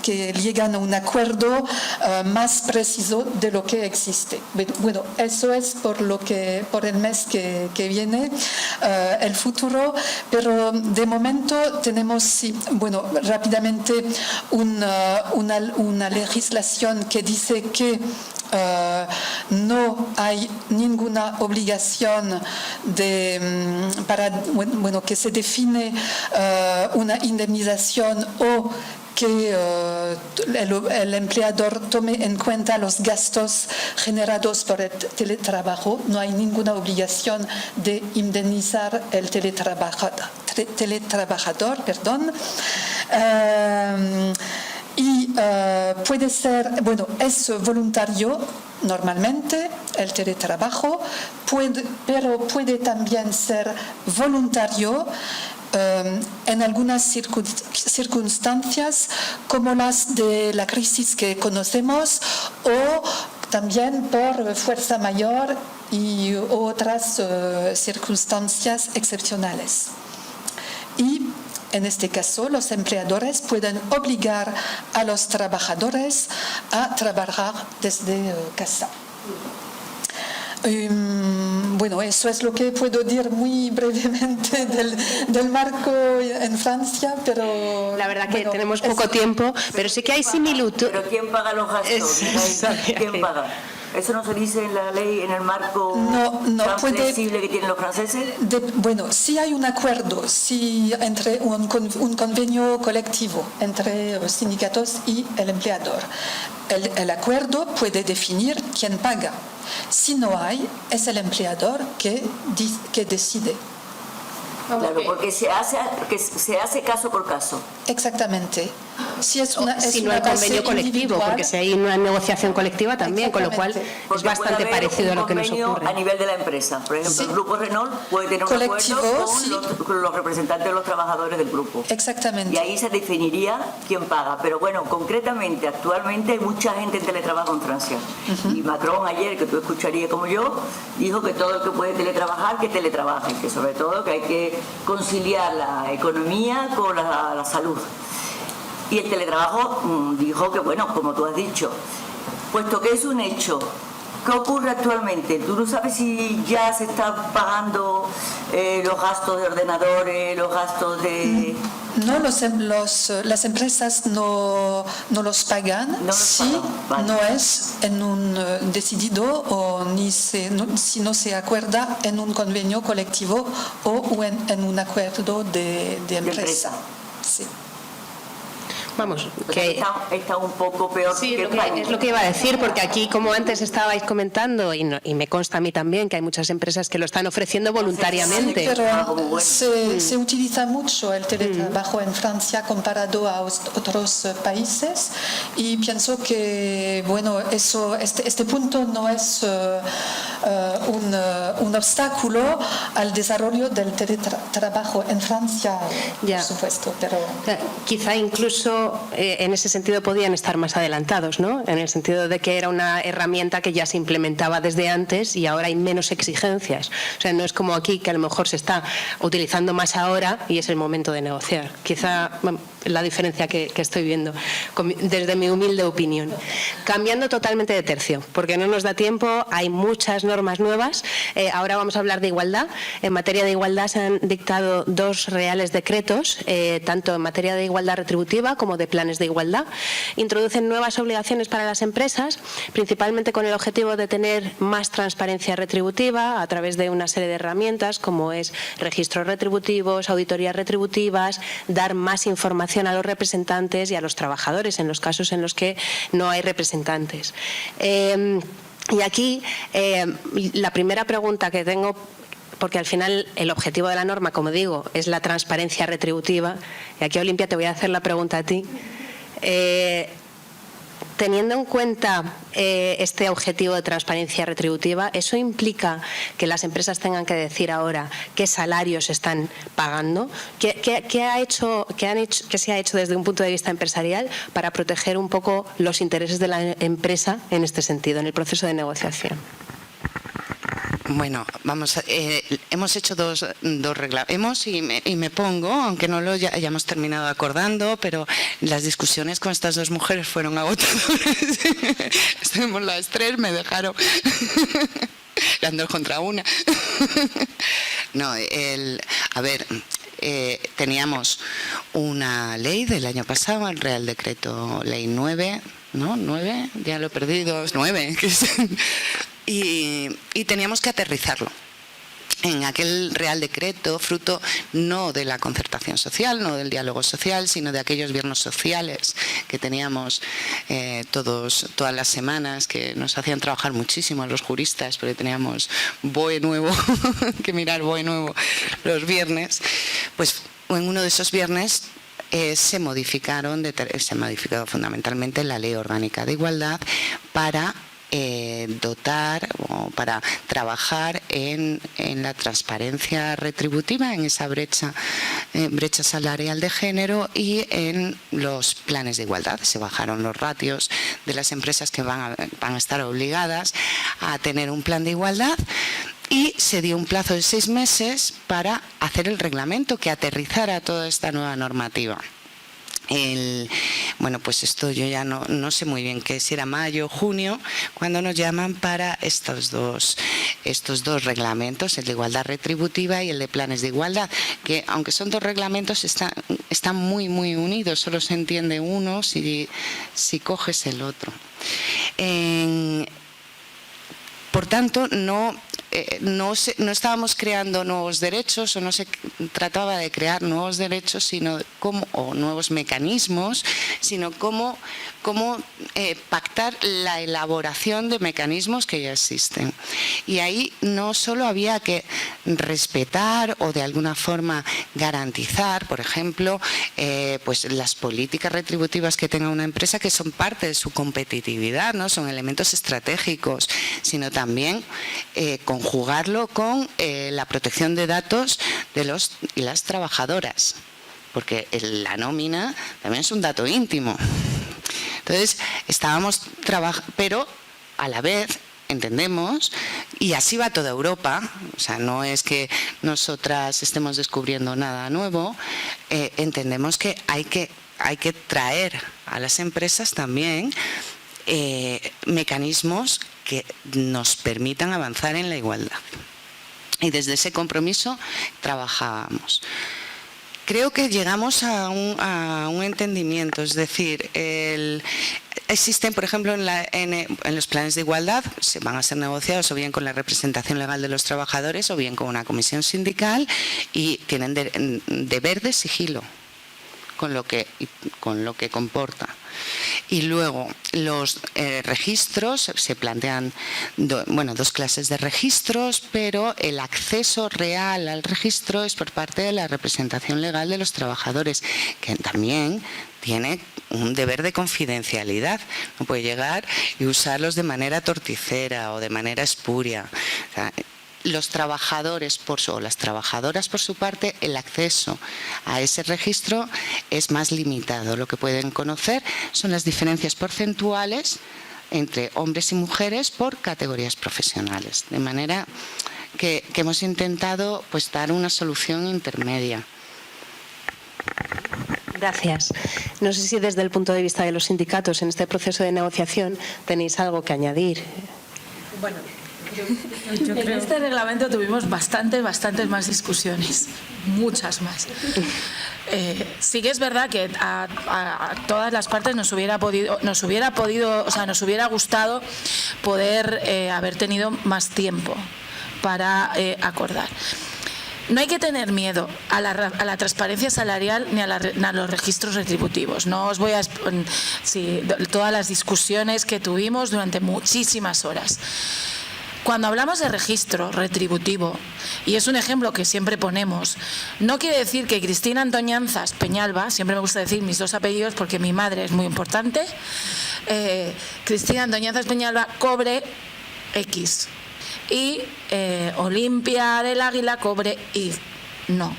que lleguen a un acuerdo más preciso de lo que existe. Bueno, eso es por el mes que viene, el futuro, pero de momento tenemos, bueno, rápidamente una legislación que dice que no hay ninguna obligación que se define una indemnización o que el empleador tome en cuenta los gastos generados por el teletrabajo. No hay ninguna obligación de indemnizar el teletrabajador, y puede ser, bueno, es voluntario normalmente el teletrabajo, pero puede también ser voluntario en algunas circunstancias como las de la crisis que conocemos, o también por fuerza mayor y otras circunstancias excepcionales. Y en este caso, los empleadores pueden obligar a los trabajadores a trabajar desde casa. Bueno, eso es lo que puedo decir muy brevemente del marco en Francia, pero... La verdad que tenemos poco tiempo, pero sí que hay similitud. ¿Pero quién paga los gastos? ¿Quién paga? ¿Eso no se dice en la ley, en el marco tan flexible que tienen los franceses? Bueno, si hay un acuerdo, entre un convenio colectivo entre los sindicatos y el empleador, el acuerdo puede definir quién paga. Si no hay, es el empleador que decide. Claro, porque se hace caso por caso. Exactamente. Si no hay convenio colectivo, porque si hay una negociación colectiva también, con lo cual es bastante parecido a lo que nos ocurre. A nivel de la empresa, por ejemplo, el grupo Renault puede tener un acuerdo con los representantes de los trabajadores del grupo. Exactamente. Y ahí se definiría quién paga. Pero bueno, concretamente, actualmente hay mucha gente en teletrabajo en Francia. Y Macron ayer, que tú escucharías como yo, dijo que todo el que puede teletrabajar, que teletrabaje, que sobre todo que hay que conciliar la economía con la salud. Y el teletrabajo dijo que, bueno, como tú has dicho, puesto que es un hecho, ¿qué ocurre actualmente? ¿Tú no sabes si ya se están pagando los gastos de ordenadores, los gastos de...? No, las empresas no los pagan Vale. No es en un decidido o si no se acuerda en un convenio colectivo o en un acuerdo de empresa. Sí. Vamos, que está un poco peor. Sí, es lo que iba a decir, porque aquí, como antes estabais comentando, y me consta a mí también que hay muchas empresas que lo están ofreciendo voluntariamente. Sí, pero se utiliza mucho el teletrabajo en Francia comparado a otros países, y pienso que, bueno, este punto no es un obstáculo al desarrollo del teletrabajo en Francia, por supuesto. Pero quizá incluso en ese sentido podían estar más adelantados, ¿no? En el sentido de que era una herramienta que ya se implementaba desde antes y ahora hay menos exigencias. O sea, no es como aquí, que a lo mejor se está utilizando más ahora y es el momento de negociar. Quizá la diferencia que estoy viendo, desde mi humilde opinión. Cambiando totalmente de tercio, porque no nos da tiempo, hay muchas normas nuevas. Ahora vamos a hablar de igualdad. En materia de igualdad se han dictado 2 reales decretos, tanto en materia de igualdad retributiva como de planes de igualdad. Introducen nuevas obligaciones para las empresas, principalmente con el objetivo de tener más transparencia retributiva a través de una serie de herramientas como es registros retributivos, auditorías retributivas, dar más información a los representantes y a los trabajadores en los casos en los que no hay representantes. Y aquí la primera pregunta que tengo, porque al final el objetivo de la norma, como digo, es la transparencia retributiva, y aquí, Olimpia, te voy a hacer la pregunta a ti. Teniendo en cuenta este objetivo de transparencia retributiva, ¿eso implica que las empresas tengan que decir ahora qué salarios están pagando? ¿Qué se ha hecho desde un punto de vista empresarial para proteger un poco los intereses de la empresa en este sentido, en el proceso de negociación? Bueno, hemos hecho dos reglamentos y me pongo, aunque no lo hayamos terminado acordando, pero las discusiones con estas 2 mujeres fueron agotadoras. Estuvimos las 3, me dejaron las 2 contra 1. No, teníamos una ley del año pasado, el Real Decreto Ley 9, ¿no? 9, ya lo he perdido, 9, que es... Y teníamos que aterrizarlo en aquel Real Decreto, fruto no de la concertación social, no del diálogo social, sino de aquellos viernes sociales que teníamos todas las semanas, que nos hacían trabajar muchísimo a los juristas, porque teníamos BOE nuevo, que mirar BOE nuevo los viernes. Pues en uno de esos viernes se modificó fundamentalmente la Ley Orgánica de Igualdad para dotar o para trabajar en la transparencia retributiva, en esa brecha salarial de género y en los planes de igualdad. Se bajaron los ratios de las empresas que van a estar obligadas a tener un plan de igualdad y se dio un plazo de 6 meses para hacer el reglamento que aterrizara toda esta nueva normativa. Bueno, pues esto yo ya no sé muy bien si era mayo o junio, cuando nos llaman para estos dos reglamentos, el de igualdad retributiva y el de planes de igualdad, que aunque son 2 reglamentos están muy muy unidos, solo se entiende uno si coges el otro. Por tanto, no estábamos creando nuevos derechos, o no se trataba de crear nuevos derechos o nuevos mecanismos, sino cómo pactar la elaboración de mecanismos que ya existen. Y ahí no solo había que respetar o de alguna forma garantizar, por ejemplo, pues las políticas retributivas que tenga una empresa, que son parte de su competitividad, ¿no? Son elementos estratégicos, sino también conjugarlo con la protección de datos de los y las trabajadoras, porque la nómina también es un dato íntimo. Entonces, estábamos trabajando, pero a la vez entendemos, y así va toda Europa, o sea, no es que nosotras estemos descubriendo nada nuevo, entendemos que hay que traer a las empresas también mecanismos que nos permitan avanzar en la igualdad. Y desde ese compromiso trabajábamos. Creo que llegamos a un entendimiento, es decir, existen, por ejemplo, en los planes de igualdad, van a ser negociados o bien con la representación legal de los trabajadores o bien con una comisión sindical, y tienen deber de sigilo con lo que comporta. Y luego los registros, se plantean 2 clases de registros, pero el acceso real al registro es por parte de la representación legal de los trabajadores, que también tiene un deber de confidencialidad. No puede llegar y usarlos de manera torticera o de manera espuria. O sea, los trabajadores o las trabajadoras, por su parte, el acceso a ese registro es más limitado. Lo que pueden conocer son las diferencias porcentuales entre hombres y mujeres por categorías profesionales. De manera que hemos intentado, pues, dar una solución intermedia. Gracias. No sé si desde el punto de vista de los sindicatos en este proceso de negociación tenéis algo que añadir. Bueno, yo creo... En este reglamento tuvimos bastantes más discusiones, muchas más. Sí que es verdad que a todas las partes nos hubiera gustado poder haber tenido más tiempo para acordar. No hay que tener miedo a la transparencia salarial ni a los registros retributivos. No os voy a todas las discusiones que tuvimos durante muchísimas horas. Cuando hablamos de registro retributivo, y es un ejemplo que siempre ponemos, no quiere decir que Cristina Antoñanzas Peñalba, siempre me gusta decir mis dos apellidos porque mi madre es muy importante, Cristina Antoñanzas Peñalba cobre X. Y Olimpia del Águila cobre Y. No,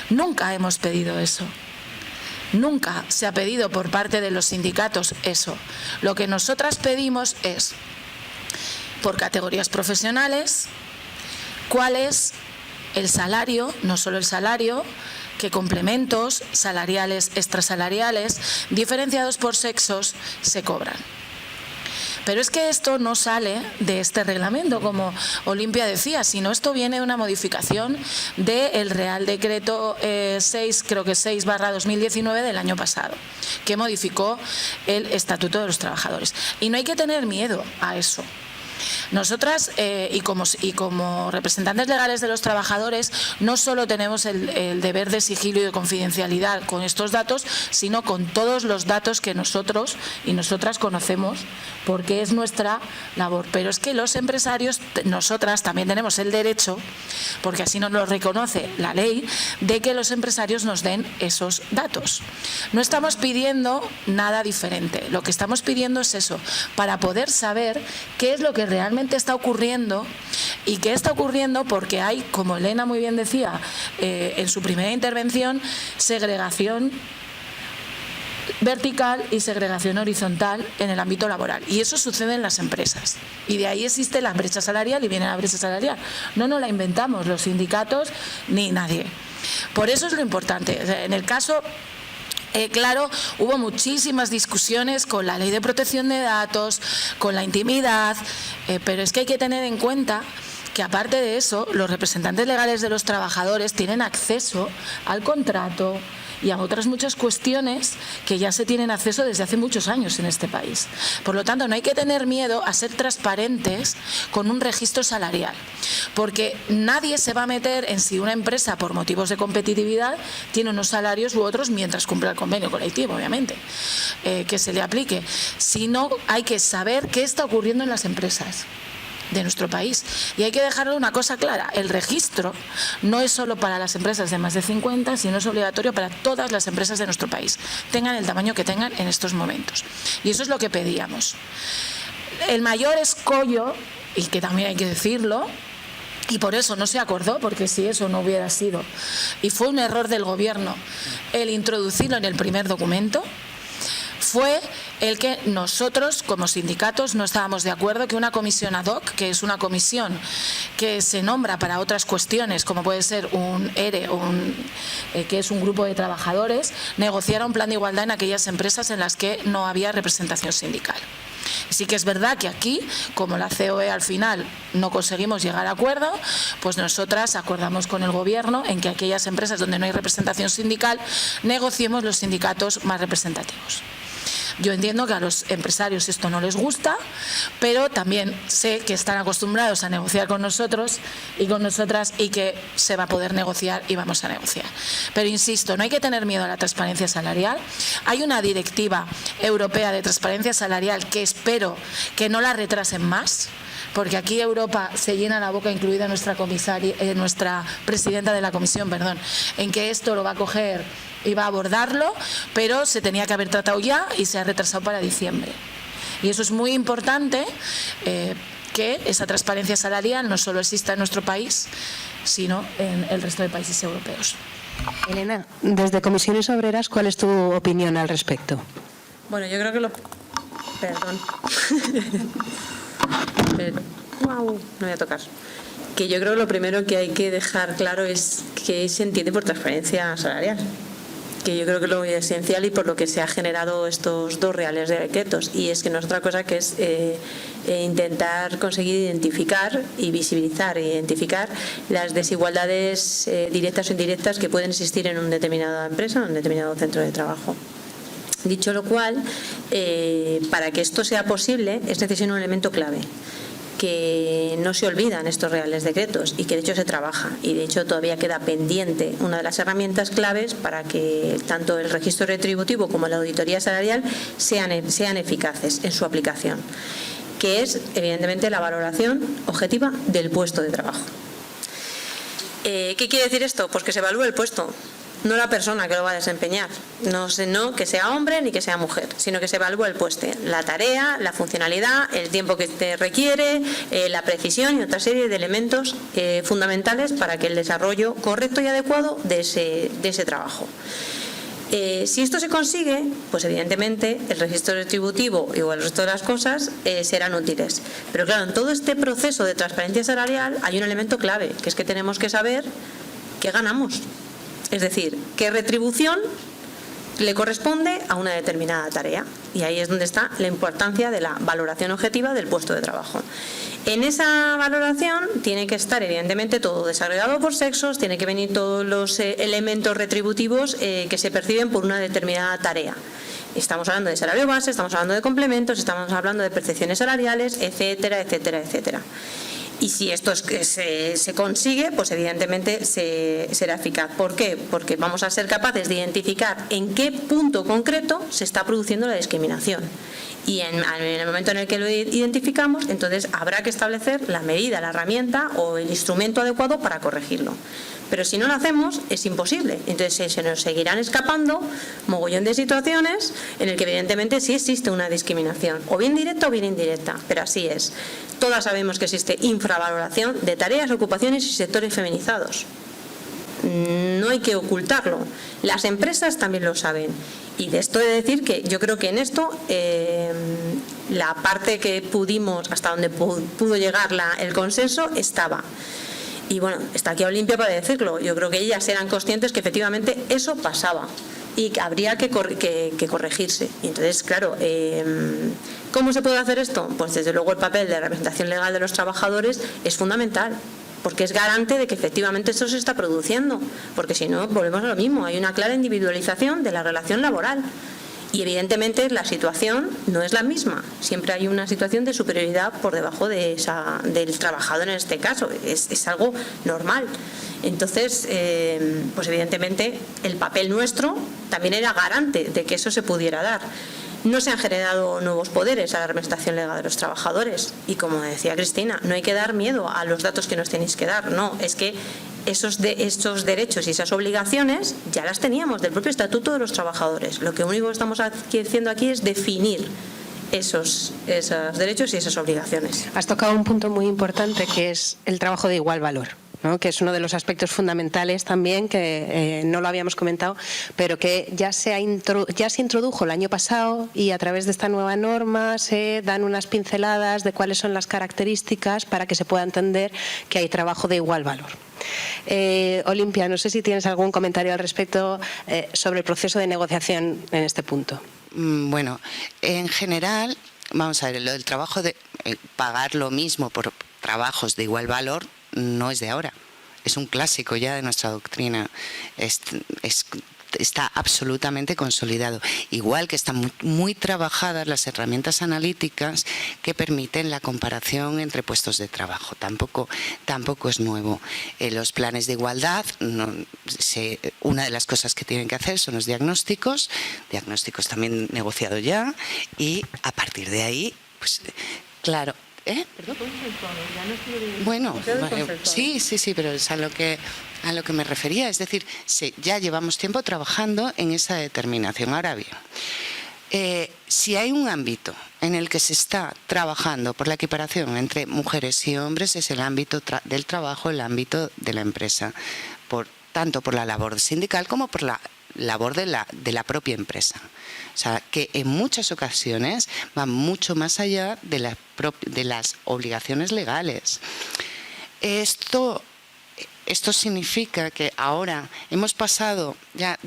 nunca hemos pedido eso. Nunca se ha pedido por parte de los sindicatos eso. Lo que nosotras pedimos es, por categorías profesionales, cuál es el salario, no solo el salario, qué complementos salariales, extrasalariales, diferenciados por sexos, se cobran. Pero es que esto no sale de este reglamento, como Olimpia decía, sino esto viene de una modificación del Real Decreto 6/2019 del año pasado, que modificó el Estatuto de los Trabajadores. Y no hay que tener miedo a eso. Nosotras, y como representantes legales de los trabajadores, no solo tenemos el deber de sigilo y de confidencialidad con estos datos, sino con todos los datos que nosotros y nosotras conocemos, porque es nuestra labor. Pero es que los empresarios, nosotras también tenemos el derecho, porque así nos lo reconoce la ley, de que los empresarios nos den esos datos. No estamos pidiendo nada diferente, lo que estamos pidiendo es eso, para poder saber qué es lo que realmente está ocurriendo y qué está ocurriendo porque hay, como Elena muy bien decía en su primera intervención, segregación vertical y segregación horizontal en el ámbito laboral. Y eso sucede en las empresas. Y de ahí existe la brecha salarial y viene la brecha salarial. No nos la inventamos los sindicatos ni nadie. Por eso es lo importante. En el caso... claro, hubo muchísimas discusiones con la ley de protección de datos, con la intimidad, pero es que hay que tener en cuenta que aparte de eso, los representantes legales de los trabajadores tienen acceso al contrato y a otras muchas cuestiones que ya se tienen acceso desde hace muchos años en este país. Por lo tanto, no hay que tener miedo a ser transparentes con un registro salarial, porque nadie se va a meter en si una empresa, por motivos de competitividad, tiene unos salarios u otros mientras cumpla el convenio colectivo, obviamente, que se le aplique. Sino hay que saber qué está ocurriendo en las empresas de nuestro país. Y hay que dejarle una cosa clara, el registro no es solo para las empresas de más de 50, sino es obligatorio para todas las empresas de nuestro país, tengan el tamaño que tengan en estos momentos. Y eso es lo que pedíamos. El mayor escollo, y que también hay que decirlo, y por eso no se acordó, porque si eso no hubiera sido, y fue un error del gobierno el introducirlo en el primer documento, fue el que nosotros como sindicatos no estábamos de acuerdo que una comisión ad hoc, que es una comisión que se nombra para otras cuestiones, como puede ser un ERE, que es un grupo de trabajadores, negociara un plan de igualdad en aquellas empresas en las que no había representación sindical. Sí que es verdad que aquí, como la COE al final no conseguimos llegar a acuerdo, pues nosotras acordamos con el gobierno en que aquellas empresas donde no hay representación sindical negociemos los sindicatos más representativos. Yo entiendo que a los empresarios esto no les gusta, pero también sé que están acostumbrados a negociar con nosotros y con nosotras y que se va a poder negociar y vamos a negociar. Pero insisto, no hay que tener miedo a la transparencia salarial. Hay una directiva europea de transparencia salarial que espero que no la retrasen más, porque aquí Europa se llena la boca, incluida nuestra presidenta de la comisión, en que esto lo va a coger y va a abordarlo, pero se tenía que haber tratado ya y se ha retrasado para diciembre. Y eso es muy importante, que esa transparencia salarial no solo exista en nuestro país, sino en el resto de países europeos. Elena, desde Comisiones Obreras, ¿cuál es tu opinión al respecto? Bueno, yo creo que Perdón. No voy a tocar. Que yo creo que lo primero que hay que dejar claro es qué se entiende por transparencia salarial. que yo creo que es lo esencial y por lo que se ha generado estos 2 reales decretos, y es que no es otra cosa que es intentar conseguir identificar y visibilizar e identificar las desigualdades directas o indirectas que pueden existir en una determinada empresa o en un determinado centro de trabajo. Dicho lo cual, para que esto sea posible es necesario un elemento clave, que no se olvidan estos reales decretos y que de hecho se trabaja, y de hecho todavía queda pendiente una de las herramientas claves para que tanto el registro retributivo como la auditoría salarial sean eficaces en su aplicación, que es evidentemente la valoración objetiva del puesto de trabajo. ¿Qué quiere decir esto? Pues que se evalúe el puesto, no la persona que lo va a desempeñar, no que sea hombre ni que sea mujer, sino que se evalúa el puesto, la tarea, la funcionalidad, el tiempo que te requiere, la precisión y otra serie de elementos fundamentales para que el desarrollo correcto y adecuado de ese trabajo. Si esto se consigue, pues evidentemente el registro retributivo y el resto de las cosas serán útiles. Pero claro, en todo este proceso de transparencia salarial hay un elemento clave, que es que tenemos que saber qué ganamos. Es decir, qué retribución le corresponde a una determinada tarea. Y ahí es donde está la importancia de la valoración objetiva del puesto de trabajo. En esa valoración tiene que estar evidentemente todo desagregado por sexos, tiene que venir todos los elementos retributivos que se perciben por una determinada tarea. Estamos hablando de salario base, estamos hablando de complementos, estamos hablando de percepciones salariales, etcétera, etcétera, etcétera. Y si esto se consigue, pues evidentemente será eficaz. ¿Por qué? Porque vamos a ser capaces de identificar en qué punto concreto se está produciendo la discriminación. Y en el momento en el que lo identificamos, entonces habrá que establecer la medida, la herramienta o el instrumento adecuado para corregirlo. Pero si no lo hacemos, es imposible. Entonces se nos seguirán escapando mogollón de situaciones en el que evidentemente sí existe una discriminación, o bien directa o bien indirecta, pero así es. Todas sabemos que existe infravaloración de tareas, ocupaciones y sectores feminizados. No hay que ocultarlo. Las empresas también lo saben. Y de esto he de decir que yo creo que en esto la parte que pudimos, hasta donde pudo llegar el consenso, estaba. Y bueno, está aquí Olimpia para decirlo. Yo creo que ellas eran conscientes que efectivamente eso pasaba y que habría que corregirse. Y entonces, claro, ¿cómo se puede hacer esto? Pues desde luego el papel de la representación legal de los trabajadores es fundamental, porque es garante de que efectivamente esto se está produciendo, porque si no volvemos a lo mismo, hay una clara individualización de la relación laboral. Y evidentemente la situación no es la misma, siempre hay una situación de superioridad por debajo del trabajador en este caso, es algo normal. Entonces, pues evidentemente el papel nuestro también era garante de que eso se pudiera dar. No se han generado nuevos poderes a la representación legal de los trabajadores y, como decía Cristina, no hay que dar miedo a los datos que nos tenéis que dar, no, es que esos derechos y esas obligaciones ya las teníamos del propio Estatuto de los Trabajadores. Lo que único que estamos haciendo aquí es definir esos derechos y esas obligaciones. Has tocado un punto muy importante, que es el trabajo de igual valor, ¿no? Que es uno de los aspectos fundamentales también, que no lo habíamos comentado, pero que ya se introdujo el año pasado, y a través de esta nueva norma se dan unas pinceladas de cuáles son las características para que se pueda entender que hay trabajo de igual valor. Olimpia, no sé si tienes algún comentario al respecto sobre el proceso de negociación en este punto. Bueno, en general, vamos a ver, lo del trabajo de pagar lo mismo por trabajos de igual valor no es de ahora, es un clásico ya de nuestra doctrina, está absolutamente consolidado, igual que están muy trabajadas las herramientas analíticas que permiten la comparación entre puestos de trabajo, tampoco es nuevo. Los planes de igualdad, una de las cosas que tienen que hacer son los diagnósticos también negociados ya, y a partir de ahí, pues claro. Bueno, sí, pero es a lo que me refería, es decir, ya llevamos tiempo trabajando en esa determinación. Ahora bien, si hay un ámbito en el que se está trabajando por la equiparación entre mujeres y hombres, es el ámbito del trabajo, el ámbito de la empresa, tanto por la labor sindical como por la labor de la propia empresa. O sea, que en muchas ocasiones va mucho más allá de las obligaciones legales. Esto esto significa que ahora hemos pasado ya,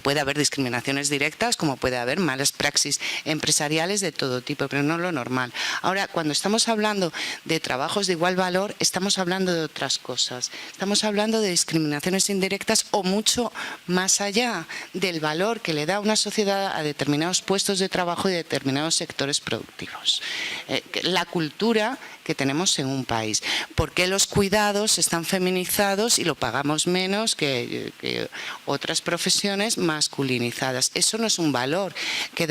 puede haber discriminaciones directas como puede haber malas praxis empresariales de todo tipo, pero no lo normal. Ahora, cuando estamos hablando de trabajos de igual valor, estamos hablando de otras cosas. Estamos hablando de discriminaciones indirectas o mucho más allá del valor que le da una sociedad a determinados puestos de trabajo y determinados sectores productivos. La cultura que tenemos en un país. ¿Por qué los cuidados están feminizados y lo pagamos menos que otras profesiones masculinizadas? Eso no es un valor que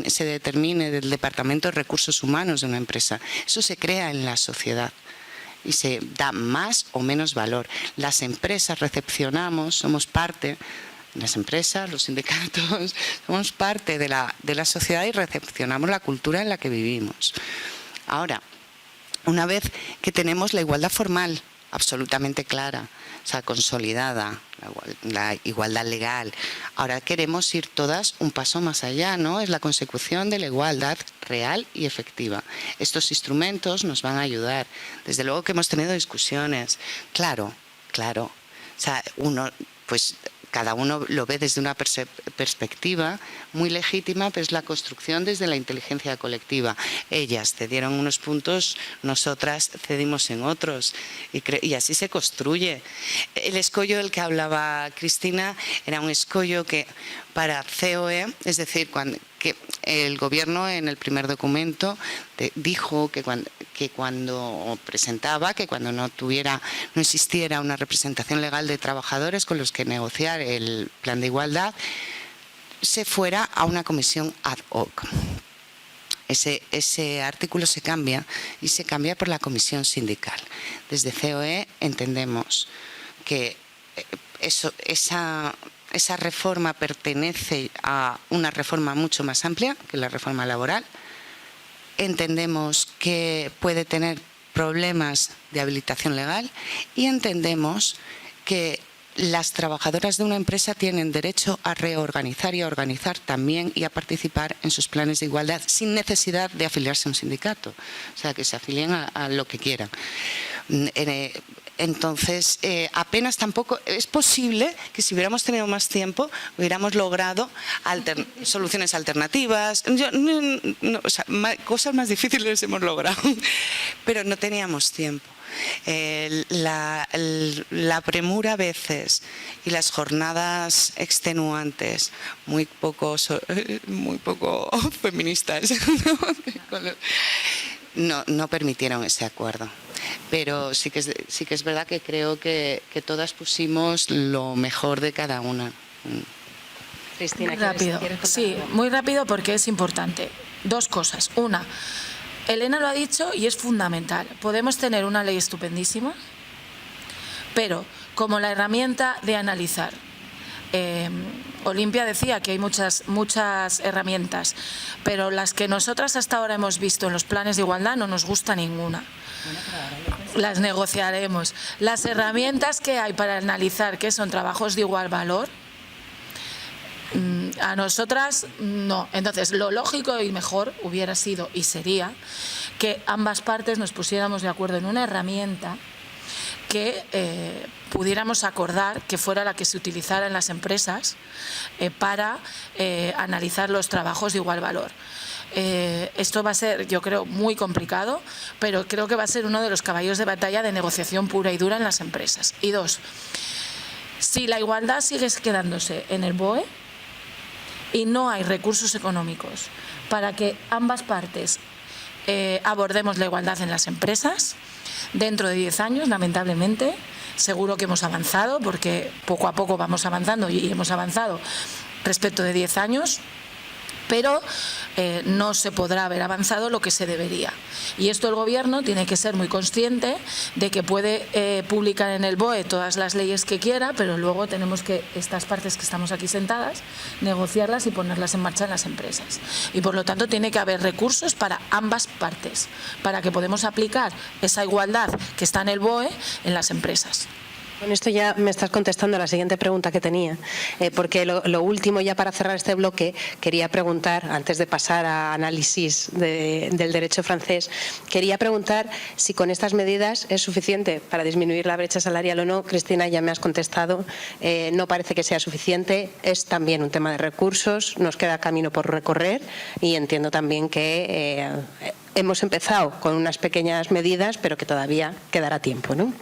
se determine del Departamento de Recursos Humanos de una empresa. Eso se crea en la sociedad y se da más o menos valor. Las empresas recepcionamos, somos parte, las empresas, los sindicatos, somos parte de la sociedad y recepcionamos la cultura en la que vivimos. Ahora, una vez que tenemos la igualdad formal absolutamente clara, o sea, consolidada, la igualdad legal, ahora queremos ir todas un paso más allá, ¿no? Es la consecución de la igualdad real y efectiva. Estos instrumentos nos van a ayudar. Desde luego que hemos tenido discusiones, claro. O sea, cada uno lo ve desde una perspectiva muy legítima, pero es la construcción desde la inteligencia colectiva. Ellas cedieron unos puntos, nosotras cedimos en otros, y así se construye. El escollo del que hablaba Cristina era un escollo que para COE, es decir, que el gobierno en el primer documento dijo que cuando presentaba, que cuando no existiera una representación legal de trabajadores con los que negociar el plan de igualdad, se fuera a una comisión ad hoc. Ese artículo se cambia y se cambia por la comisión sindical. Desde COE entendemos que esa reforma pertenece a una reforma mucho más amplia que la reforma laboral. Entendemos que puede tener problemas de habilitación legal y entendemos que las trabajadoras de una empresa tienen derecho a reorganizar y a organizar también y a participar en sus planes de igualdad sin necesidad de afiliarse a un sindicato. O sea, que se afilien a lo que quieran. Entonces, apenas tampoco es posible que si hubiéramos tenido más tiempo hubiéramos logrado soluciones alternativas. Cosas más difíciles hemos logrado, pero no teníamos tiempo. La premura a veces y las jornadas extenuantes muy poco feministas no permitieron ese acuerdo. Pero sí que es verdad que creo que todas pusimos lo mejor de cada una. Cristina, muy rápido. Sí, muy rápido porque es importante. Dos cosas. Una, Elena lo ha dicho y es fundamental. Podemos tener una ley estupendísima, pero como la herramienta de analizar. Olimpia decía que hay muchas herramientas, pero las que nosotras hasta ahora hemos visto en los planes de igualdad no nos gusta ninguna. Las negociaremos. Las herramientas que hay para analizar qué son trabajos de igual valor, a nosotras no. Entonces, lo lógico y mejor hubiera sido y sería que ambas partes nos pusiéramos de acuerdo en una herramienta que pudiéramos acordar que fuera la que se utilizara en las empresas para analizar los trabajos de igual valor. Esto va a ser, yo creo, muy complicado, pero creo que va a ser uno de los caballos de batalla de negociación pura y dura en las empresas. Y dos, si la igualdad sigue quedándose en el BOE y no hay recursos económicos para que ambas partes abordemos la igualdad en las empresas, dentro de 10 años, lamentablemente, seguro que hemos avanzado, porque poco a poco vamos avanzando y hemos avanzado respecto de 10 años, pero no se podrá haber avanzado lo que se debería. Y esto el Gobierno tiene que ser muy consciente de que puede publicar en el BOE todas las leyes que quiera, pero luego tenemos que, estas partes que estamos aquí sentadas, negociarlas y ponerlas en marcha en las empresas. Y por lo tanto tiene que haber recursos para ambas partes, para que podamos aplicar esa igualdad que está en el BOE en las empresas. Con esto ya me estás contestando a la siguiente pregunta que tenía, porque lo último, ya para cerrar este bloque, quería preguntar, antes de pasar a análisis del derecho francés, quería preguntar si con estas medidas es suficiente para disminuir la brecha salarial o no. Cristina, ya me has contestado, no parece que sea suficiente, es también un tema de recursos, nos queda camino por recorrer y entiendo también que hemos empezado con unas pequeñas medidas, pero que todavía quedará tiempo, ¿no?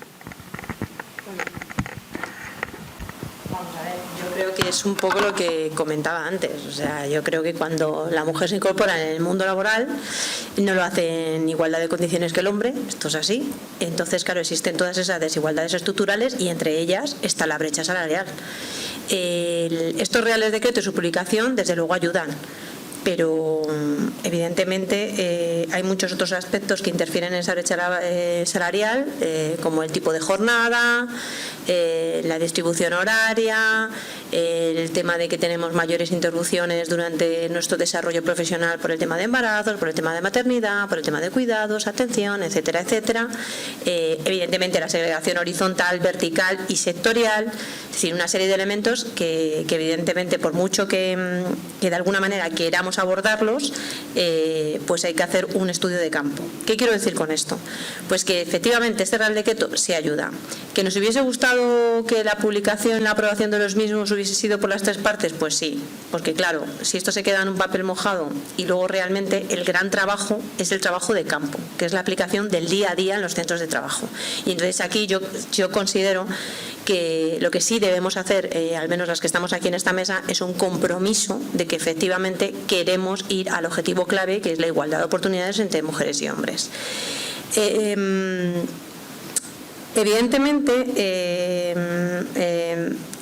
Creo que es un poco lo que comentaba antes. O sea, yo creo que cuando la mujer se incorpora en el mundo laboral no lo hace en igualdad de condiciones que el hombre, esto es así. Entonces, claro, existen todas esas desigualdades estructurales y entre ellas está la brecha salarial. Estos reales decretos y su publicación desde luego ayudan, pero evidentemente hay muchos otros aspectos que interfieren en esa brecha salarial, como el tipo de jornada, la distribución horaria, el tema de que tenemos mayores interrupciones durante nuestro desarrollo profesional por el tema de embarazos, por el tema de maternidad, por el tema de cuidados, atención, etcétera, etcétera. Evidentemente la segregación horizontal, vertical y sectorial, es decir, una serie de elementos que evidentemente, por mucho que de alguna manera queramos abordarlos, pues hay que hacer un estudio de campo. ¿Qué quiero decir con esto? Pues que efectivamente este Real Decreto sí ayuda. ¿Que nos hubiese gustado que la publicación, la aprobación de los mismos hubiese sido por las tres partes? Pues sí, porque claro, si esto se queda en un papel mojado y luego realmente el gran trabajo es el trabajo de campo, que es la aplicación del día a día en los centros de trabajo. Y entonces aquí yo considero que lo que sí debemos hacer, al menos las que estamos aquí en esta mesa, es un compromiso de que efectivamente queremos ir al objetivo clave, que es la igualdad de oportunidades entre mujeres y hombres. Evidentemente,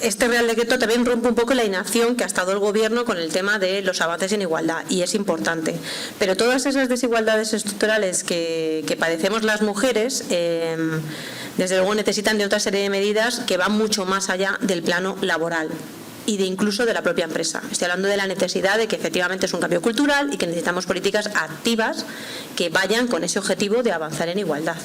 este Real Decreto también rompe un poco la inacción que ha estado el Gobierno con el tema de los avances en igualdad, y es importante. Pero todas esas desigualdades estructurales que padecemos las mujeres, desde luego necesitan de otra serie de medidas que van mucho más allá del plano laboral y de incluso de la propia empresa. Estoy hablando de la necesidad de que efectivamente es un cambio cultural y que necesitamos políticas activas que vayan con ese objetivo de avanzar en igualdad.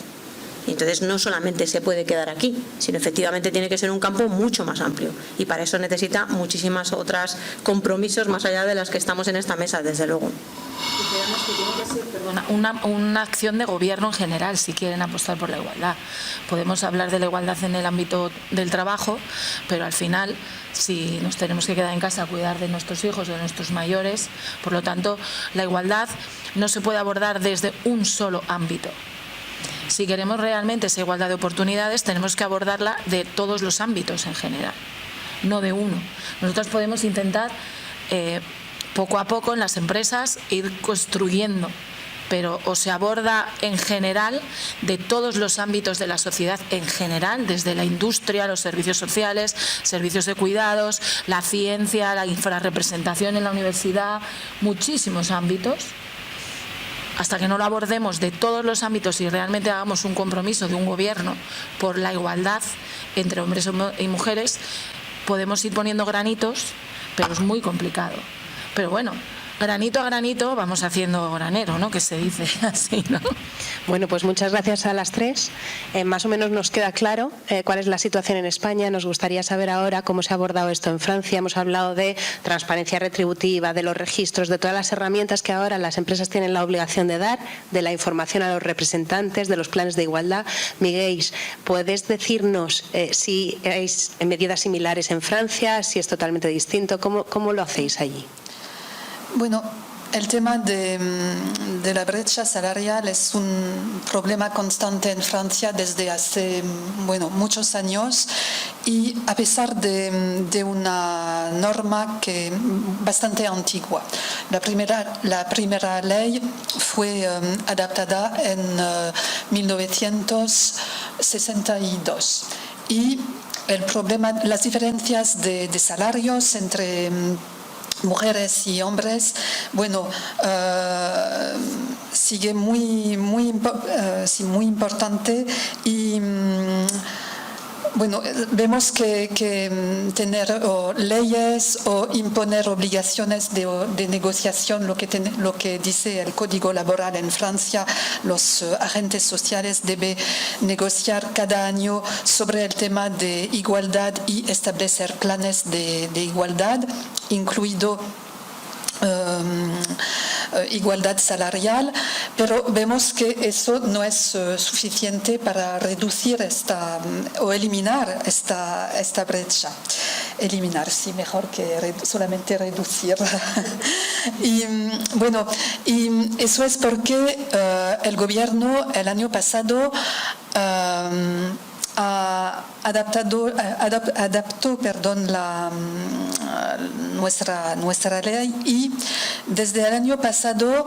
Entonces no solamente se puede quedar aquí, sino efectivamente tiene que ser un campo mucho más amplio, y para eso necesita muchísimas otras compromisos más allá de las que estamos en esta mesa, desde luego. Y creemos que tiene que ser, perdona, una acción de gobierno en general si quieren apostar por la igualdad. Podemos hablar de la igualdad en el ámbito del trabajo, pero al final, si nos tenemos que quedar en casa a cuidar de nuestros hijos o de nuestros mayores, por lo tanto, la igualdad no se puede abordar desde un solo ámbito. Si queremos realmente esa igualdad de oportunidades, tenemos que abordarla de todos los ámbitos en general, no de uno. Nosotros podemos intentar poco a poco en las empresas ir construyendo, pero o se aborda en general de todos los ámbitos de la sociedad en general, desde la industria, los servicios sociales, servicios de cuidados, la ciencia, la infrarrepresentación en la universidad, muchísimos ámbitos. Hasta que no lo abordemos de todos los ámbitos y realmente hagamos un compromiso de un gobierno por la igualdad entre hombres y mujeres, podemos ir poniendo granitos, pero es muy complicado. Pero bueno, granito a granito vamos haciendo granero, ¿no? Que se dice así, ¿no? Bueno, pues muchas gracias a las tres. Más o menos nos queda claro cuál es la situación en España. Nos gustaría saber ahora cómo se ha abordado esto en Francia. Hemos hablado de transparencia retributiva, de los registros, de todas las herramientas que ahora las empresas tienen la obligación de dar, de la información a los representantes, de los planes de igualdad. Miguel, ¿puedes decirnos si hay medidas similares en Francia, si es totalmente distinto? ¿Cómo lo hacéis allí? Bueno, el tema de la brecha salarial es un problema constante en Francia desde hace muchos años, y a pesar de una norma que bastante antigua. La primera ley fue adaptada en 1962 y el problema, las diferencias de salarios entre mujeres y hombres, sigue muy importante, y Bueno, vemos que tener leyes o imponer obligaciones de negociación, lo que dice el Código Laboral en Francia, los agentes sociales deben negociar cada año sobre el tema de igualdad y establecer planes de igualdad, incluido igualdad salarial, pero vemos que eso no es suficiente para reducir o eliminar esta brecha. Eliminar, sí, mejor que solamente reducir. Y bueno, y eso es porque el gobierno el año pasado adaptó nuestra ley, y desde el año pasado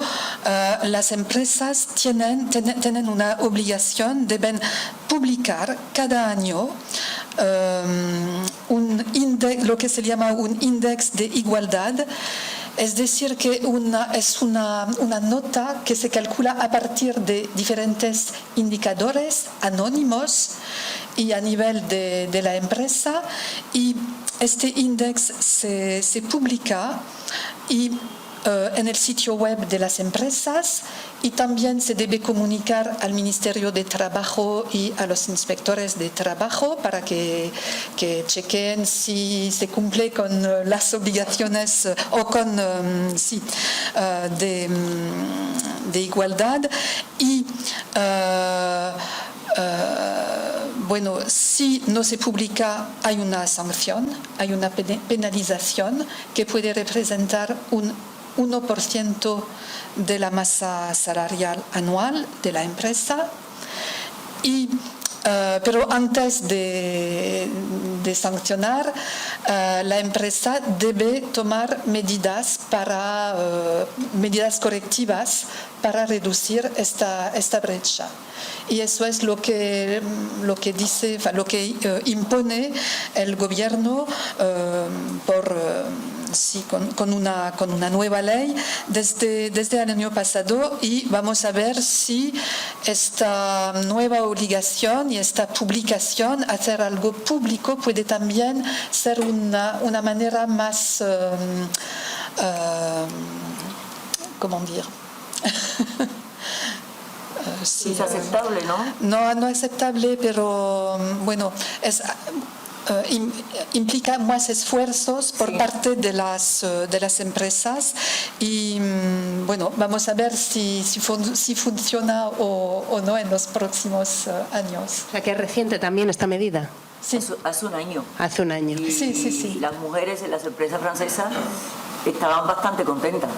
las empresas tienen una obligación, deben publicar cada año lo que se llama un índice de igualdad. Es decir, que es una nota que se calcula a partir de diferentes indicadores anónimos y a nivel de la empresa, y este índice se publica en el sitio web de las empresas, y también se debe comunicar al Ministerio de Trabajo y a los inspectores de trabajo para que chequen si se cumple con las obligaciones o con de igualdad. Y bueno, si no se publica hay una sanción, hay una penalización que puede representar un 1% de la masa salarial anual de la empresa. Pero antes de sancionar, la empresa debe tomar medidas correctivas para reducir esta brecha. Y eso es lo que impone el gobierno con una nueva ley desde el año pasado, y vamos a ver si esta nueva obligación y esta publicación, hacer algo público, puede también ser una manera más, ¿cómo decir? Sí, es aceptable, ¿no? No aceptable, pero bueno, implica más esfuerzos por parte de las empresas, y bueno, vamos a ver si funciona o no en los próximos años. O sea, que es reciente también esta medida. Sí. Hace un año. Hace un año. Sí. Las mujeres en las empresas francesas estaban bastante contentas.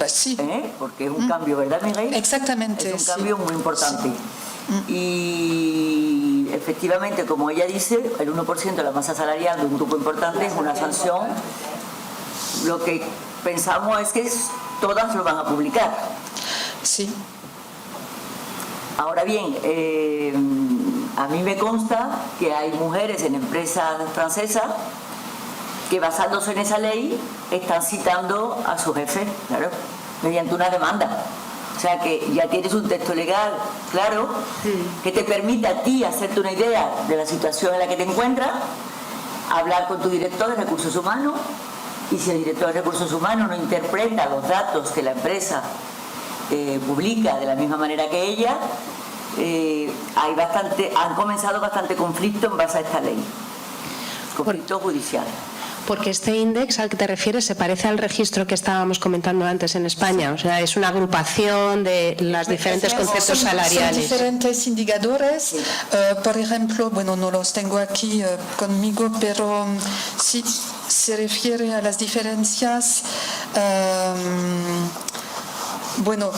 Sí. Porque es un cambio, ¿verdad, Miguel? Exactamente. Es un cambio muy importante. Sí. Y efectivamente, como ella dice, el 1% de la masa salarial de un grupo importante es una sanción. Lo que pensamos es que todas lo van a publicar. Sí. Ahora bien, a mí me consta que hay mujeres en empresas francesas que, basándose en esa ley, están citando a su jefe, claro, mediante una demanda. O sea que ya tienes un texto legal, claro, que te permite a ti hacerte una idea de la situación en la que te encuentras, hablar con tu director de recursos humanos, y si el director de recursos humanos no interpreta los datos que la empresa publica de la misma manera que ella, han comenzado bastante conflicto en base a esta ley, conflicto judicial. Porque este índice al que te refieres se parece al registro que estábamos comentando antes en España. O sea, es una agrupación de los diferentes conceptos salariales. Son diferentes indicadores. Por ejemplo, bueno, no los tengo aquí conmigo, pero si se refiere a las diferencias, bueno,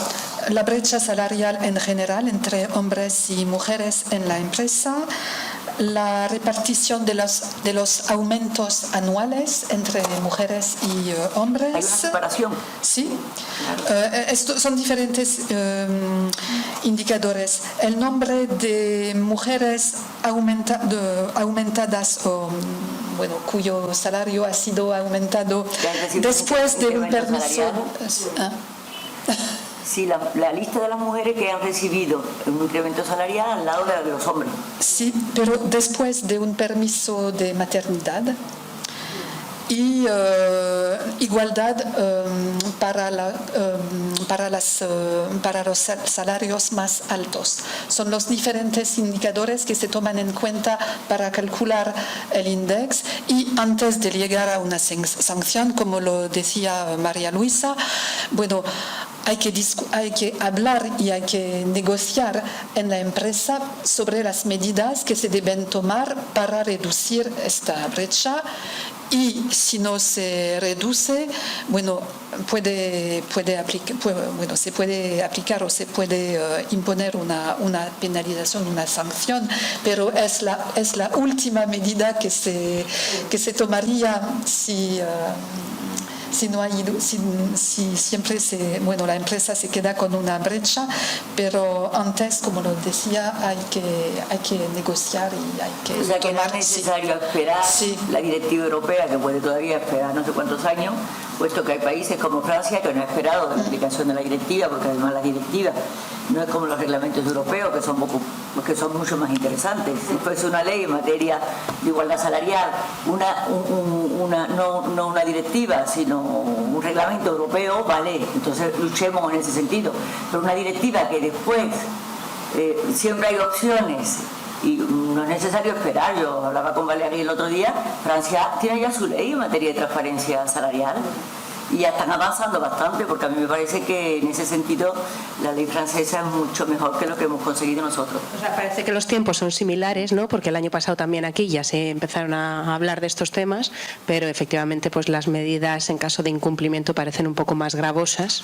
la brecha salarial en general entre hombres y mujeres en la empresa, la repartición de los aumentos anuales entre mujeres y hombres. ¿Hay una separación? Sí. Son diferentes indicadores. El nombre de mujeres aumentadas o bueno, cuyo salario ha sido aumentado después de un permiso. Sí, la lista de las mujeres que han recibido un incremento salarial al lado de los hombres. Sí, pero después de un permiso de maternidad y igualdad para los salarios más altos. Son los diferentes indicadores que se toman en cuenta para calcular el índice y antes de llegar a una sanción, como lo decía María Luisa, bueno, hay que hablar y hay que negociar en la empresa sobre las medidas que se deben tomar para reducir esta brecha. Y si no se reduce, bueno, se puede aplicar o se puede imponer una penalización, una sanción, pero es la última medida que se tomaría si siempre la empresa se queda con una brecha, pero antes, como lo decía, hay que negociar y hay que o sea que no es necesario esperar la directiva europea, que puede todavía esperar no sé cuántos años, puesto que hay países como Francia que no han esperado de la aplicación de la directiva, porque además la directiva no es como los reglamentos europeos, que son mucho más interesantes. Si fuese una ley en materia de igualdad salarial, no una directiva, sino un reglamento europeo, vale, entonces luchemos en ese sentido. Pero una directiva que después siempre hay opciones y no es necesario esperar. Yo hablaba con Valérie el otro día, Francia tiene ya su ley en materia de transparencia salarial y ya están avanzando bastante, porque a mí me parece que en ese sentido la ley francesa es mucho mejor que lo que hemos conseguido nosotros. O sea, parece que los tiempos son similares, ¿no? Porque el año pasado también aquí ya se empezaron a hablar de estos temas, pero efectivamente pues las medidas en caso de incumplimiento parecen un poco más gravosas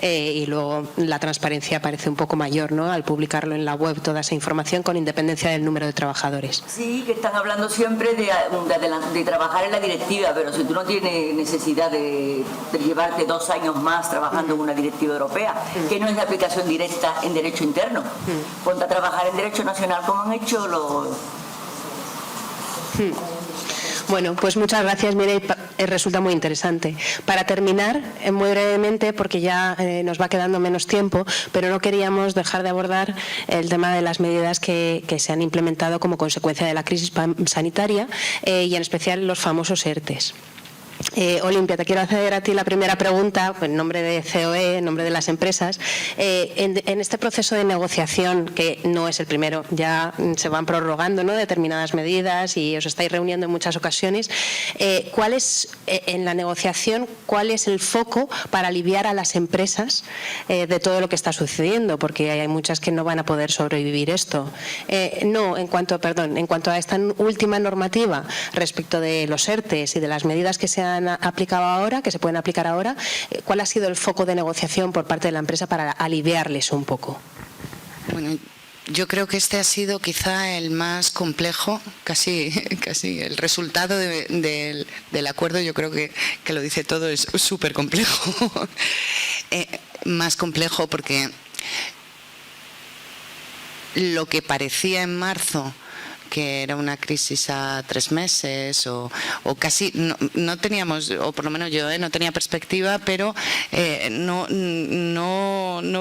y luego la transparencia parece un poco mayor, ¿no? Al publicarlo en la web toda esa información con independencia del número de trabajadores. Sí, que están hablando siempre de trabajar en la directiva, pero si tú no tienes necesidad de llevarte 2 años más trabajando en una directiva europea, que no es de aplicación directa en derecho interno. Ponte a trabajar en derecho nacional como han hecho los... Bueno, pues muchas gracias, Mireia. Resulta muy interesante. Para terminar, muy brevemente, porque ya nos va quedando menos tiempo, pero no queríamos dejar de abordar el tema de las medidas que se han implementado como consecuencia de la crisis sanitaria y en especial los famosos ERTEs. Olimpia, te quiero hacer a ti la primera pregunta en nombre de COE, en nombre de las empresas. En este proceso de negociación, que no es el primero, ya se van prorrogando, ¿no?, determinadas medidas y os estáis reuniendo en muchas ocasiones, ¿cuál es, en la negociación, cuál es el foco para aliviar a las empresas de todo lo que está sucediendo? Porque hay muchas que no van a poder sobrevivir esto. En cuanto a esta última normativa respecto de los ERTEs y de las medidas que se han aplicado ahora, que se pueden aplicar ahora, ¿cuál ha sido el foco de negociación por parte de la empresa para aliviarles un poco? Bueno, yo creo que este ha sido quizá el más complejo, casi el resultado del acuerdo, yo creo que lo dice todo, es súper complejo. Más complejo porque lo que parecía en marzo que era una crisis a 3 meses o casi no teníamos, o por lo menos yo no tenía perspectiva, pero no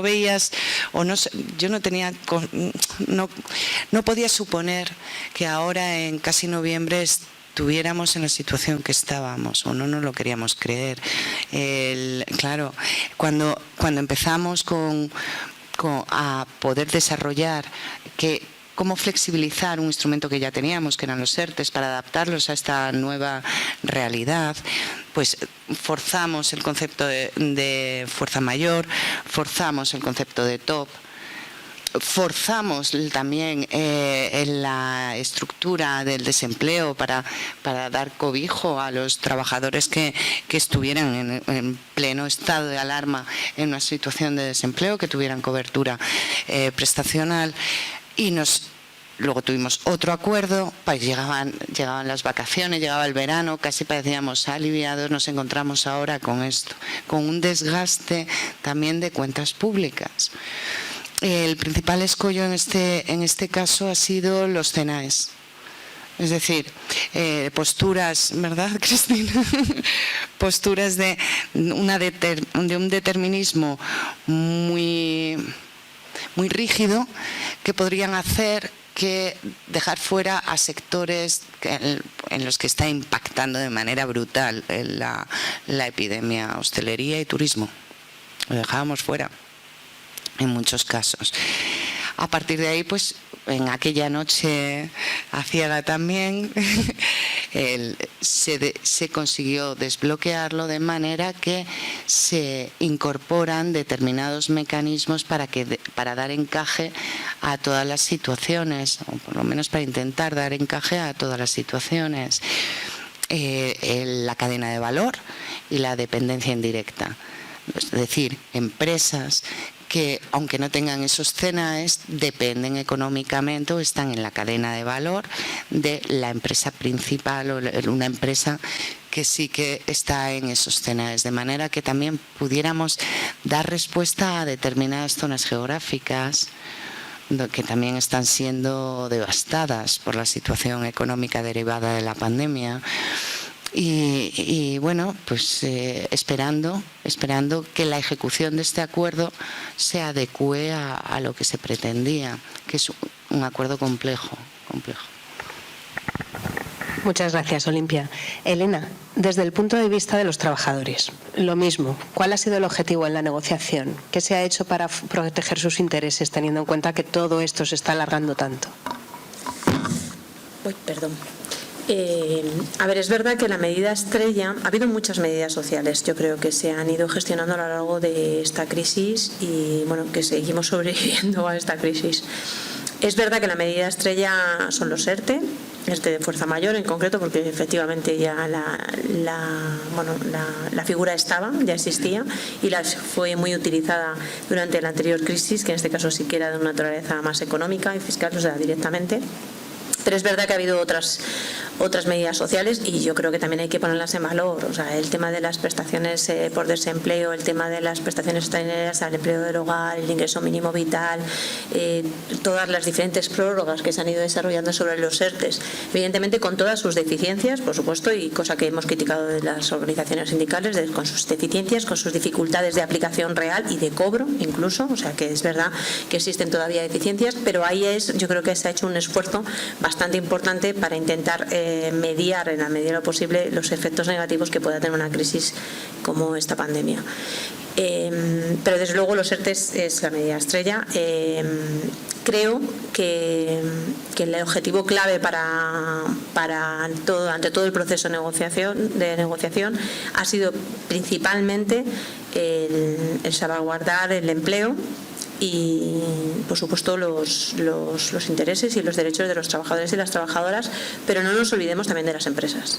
veías, o no, yo no tenía, no podía suponer que ahora en casi noviembre estuviéramos en la situación que estábamos, o no nos lo queríamos creer. Claro, cuando empezamos a poder desarrollar cómo flexibilizar un instrumento que ya teníamos, que eran los ERTEs, para adaptarlos a esta nueva realidad, pues forzamos el concepto de fuerza mayor, forzamos el concepto de top, forzamos también en la estructura del desempleo para dar cobijo a los trabajadores que estuvieran en pleno estado de alarma en una situación de desempleo, que tuvieran cobertura prestacional. Y luego tuvimos otro acuerdo, pues llegaban las vacaciones, llegaba el verano, casi parecíamos aliviados. Nos encontramos ahora con esto, con un desgaste también de cuentas públicas. El principal escollo en este caso ha sido los CENAES. Es decir, posturas, ¿verdad, Cristina? Posturas de un determinismo muy rígido que podrían hacer que dejar fuera a sectores en los que está impactando de manera brutal la epidemia, hostelería y turismo. Lo dejábamos fuera en muchos casos. A partir de ahí, pues en aquella noche aciaga también se consiguió desbloquearlo de manera que se incorporan determinados mecanismos para dar encaje a todas las situaciones, o por lo menos para intentar dar encaje a todas las situaciones. La cadena de valor y la dependencia indirecta. Es decir, empresas que, aunque no tengan esos CNAEs, dependen económicamente o están en la cadena de valor de la empresa principal o una empresa que sí que está en esos CNAEs, de manera que también pudiéramos dar respuesta a determinadas zonas geográficas que también están siendo devastadas por la situación económica derivada de la pandemia. Y bueno, pues esperando que la ejecución de este acuerdo se adecue a lo que se pretendía, que es un acuerdo complejo. Muchas gracias, Olimpia. Elena, desde el punto de vista de los trabajadores, lo mismo. ¿Cuál ha sido el objetivo en la negociación? ¿Qué se ha hecho para proteger sus intereses, teniendo en cuenta que todo esto se está alargando tanto? Uy, perdón. A ver, es verdad que la medida estrella, ha habido muchas medidas sociales, yo creo que se han ido gestionando a lo largo de esta crisis y bueno, que seguimos sobreviviendo a esta crisis. Es verdad que la medida estrella son los ERTE, de fuerza mayor en concreto, porque efectivamente ya la figura estaba, ya existía y fue muy utilizada durante la anterior crisis, que en este caso sí que era de una naturaleza más económica y fiscal, o sea, directamente. Pero es verdad que ha habido otras medidas sociales y yo creo que también hay que ponerlas en valor. O sea, el tema de las prestaciones por desempleo, el tema de las prestaciones extraordinarias al empleo del hogar, el ingreso mínimo vital, todas las diferentes prórrogas que se han ido desarrollando sobre los ERTES, evidentemente con todas sus deficiencias, por supuesto, y cosa que hemos criticado de las organizaciones sindicales, con sus deficiencias, con sus dificultades de aplicación real y de cobro incluso. O sea, que es verdad que existen todavía deficiencias, pero ahí yo creo que se ha hecho un esfuerzo bastante importante para intentar mediar en la medida de lo posible los efectos negativos que pueda tener una crisis como esta pandemia. Pero desde luego los ERTES es la medida estrella. Creo que el objetivo clave ante todo el proceso de negociación ha sido principalmente el salvaguardar el empleo y, por supuesto, los intereses y los derechos de los trabajadores y las trabajadoras, pero no nos olvidemos también de las empresas.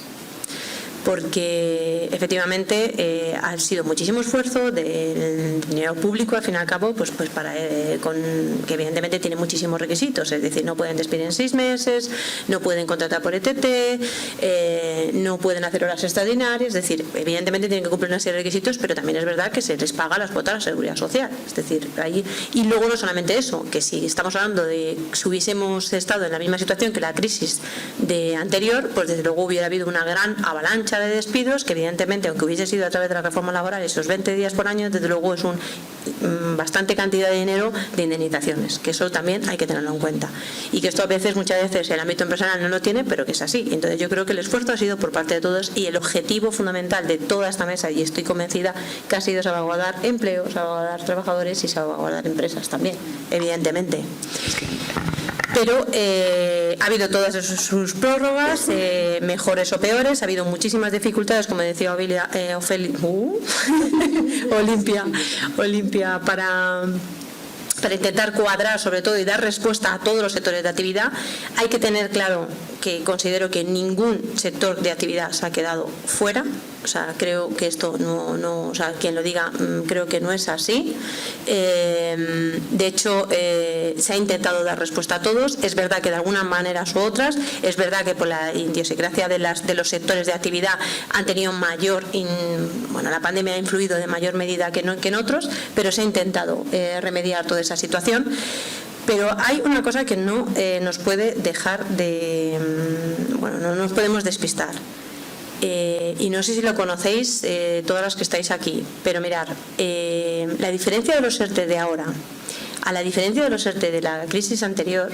Porque efectivamente ha sido muchísimo esfuerzo del dinero público, al fin y al cabo, pues para que evidentemente tiene muchísimos requisitos, es decir, no pueden despedir en 6 meses, no pueden contratar por ETT, no pueden hacer horas extraordinarias, es decir, evidentemente tienen que cumplir una serie de requisitos, pero también es verdad que se les paga las cuotas a la seguridad social, es decir, ahí, y luego no solamente eso, que si estamos hablando de si hubiésemos estado en la misma situación que la crisis anterior, pues desde luego hubiera habido una gran avalancha de despidos, que evidentemente, aunque hubiese sido a través de la reforma laboral, esos 20 días por año, desde luego es bastante cantidad de dinero de indemnizaciones, que eso también hay que tenerlo en cuenta. Y que esto muchas veces el ámbito empresarial no lo tiene, pero que es así. Entonces yo creo que el esfuerzo ha sido por parte de todos y el objetivo fundamental de toda esta mesa, y estoy convencida que ha sido salvaguardar empleo, salvaguardar trabajadores y salvaguardar empresas también, evidentemente. Pero ha habido todas sus prórrogas, mejores o peores, ha habido muchísimas dificultades, como decía Olimpia, para intentar cuadrar sobre todo y dar respuesta a todos los sectores de actividad. Hay que tener claro que considero que ningún sector de actividad se ha quedado fuera. O sea, creo que esto no, o sea, quien lo diga, creo que no es así. De hecho, se ha intentado dar respuesta a todos. Es verdad que de algunas maneras u otras, es verdad que por la idiosincrasia de los sectores de actividad han tenido la pandemia ha influido de mayor medida que en otros, pero se ha intentado remediar toda esa situación. Pero hay una cosa que no nos puede dejar de... Bueno, no nos podemos despistar. Y no sé si lo conocéis todas las que estáis aquí, pero mirad, la diferencia de los ERTE de ahora a la diferencia de los ERTE de la crisis anterior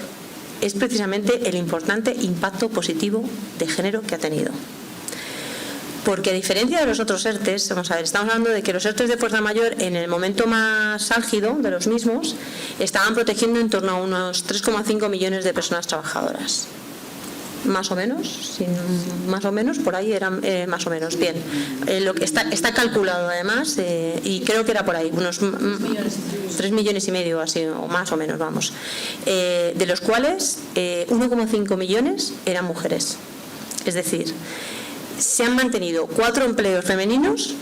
es precisamente el importante impacto positivo de género que ha tenido. Porque a diferencia de los otros ERTEs, vamos a ver, estamos hablando de que los ERTEs de fuerza mayor en el momento más álgido de los mismos estaban protegiendo en torno a unos 3,5 millones de personas trabajadoras. Más o menos, más o menos, por ahí eran más o menos. Bien, lo que está calculado además, y creo que era por ahí, unos 3,5 millones así, o más o menos, vamos. De los cuales 1,5 millones eran mujeres. Es decir, se han mantenido 4 empleos femeninos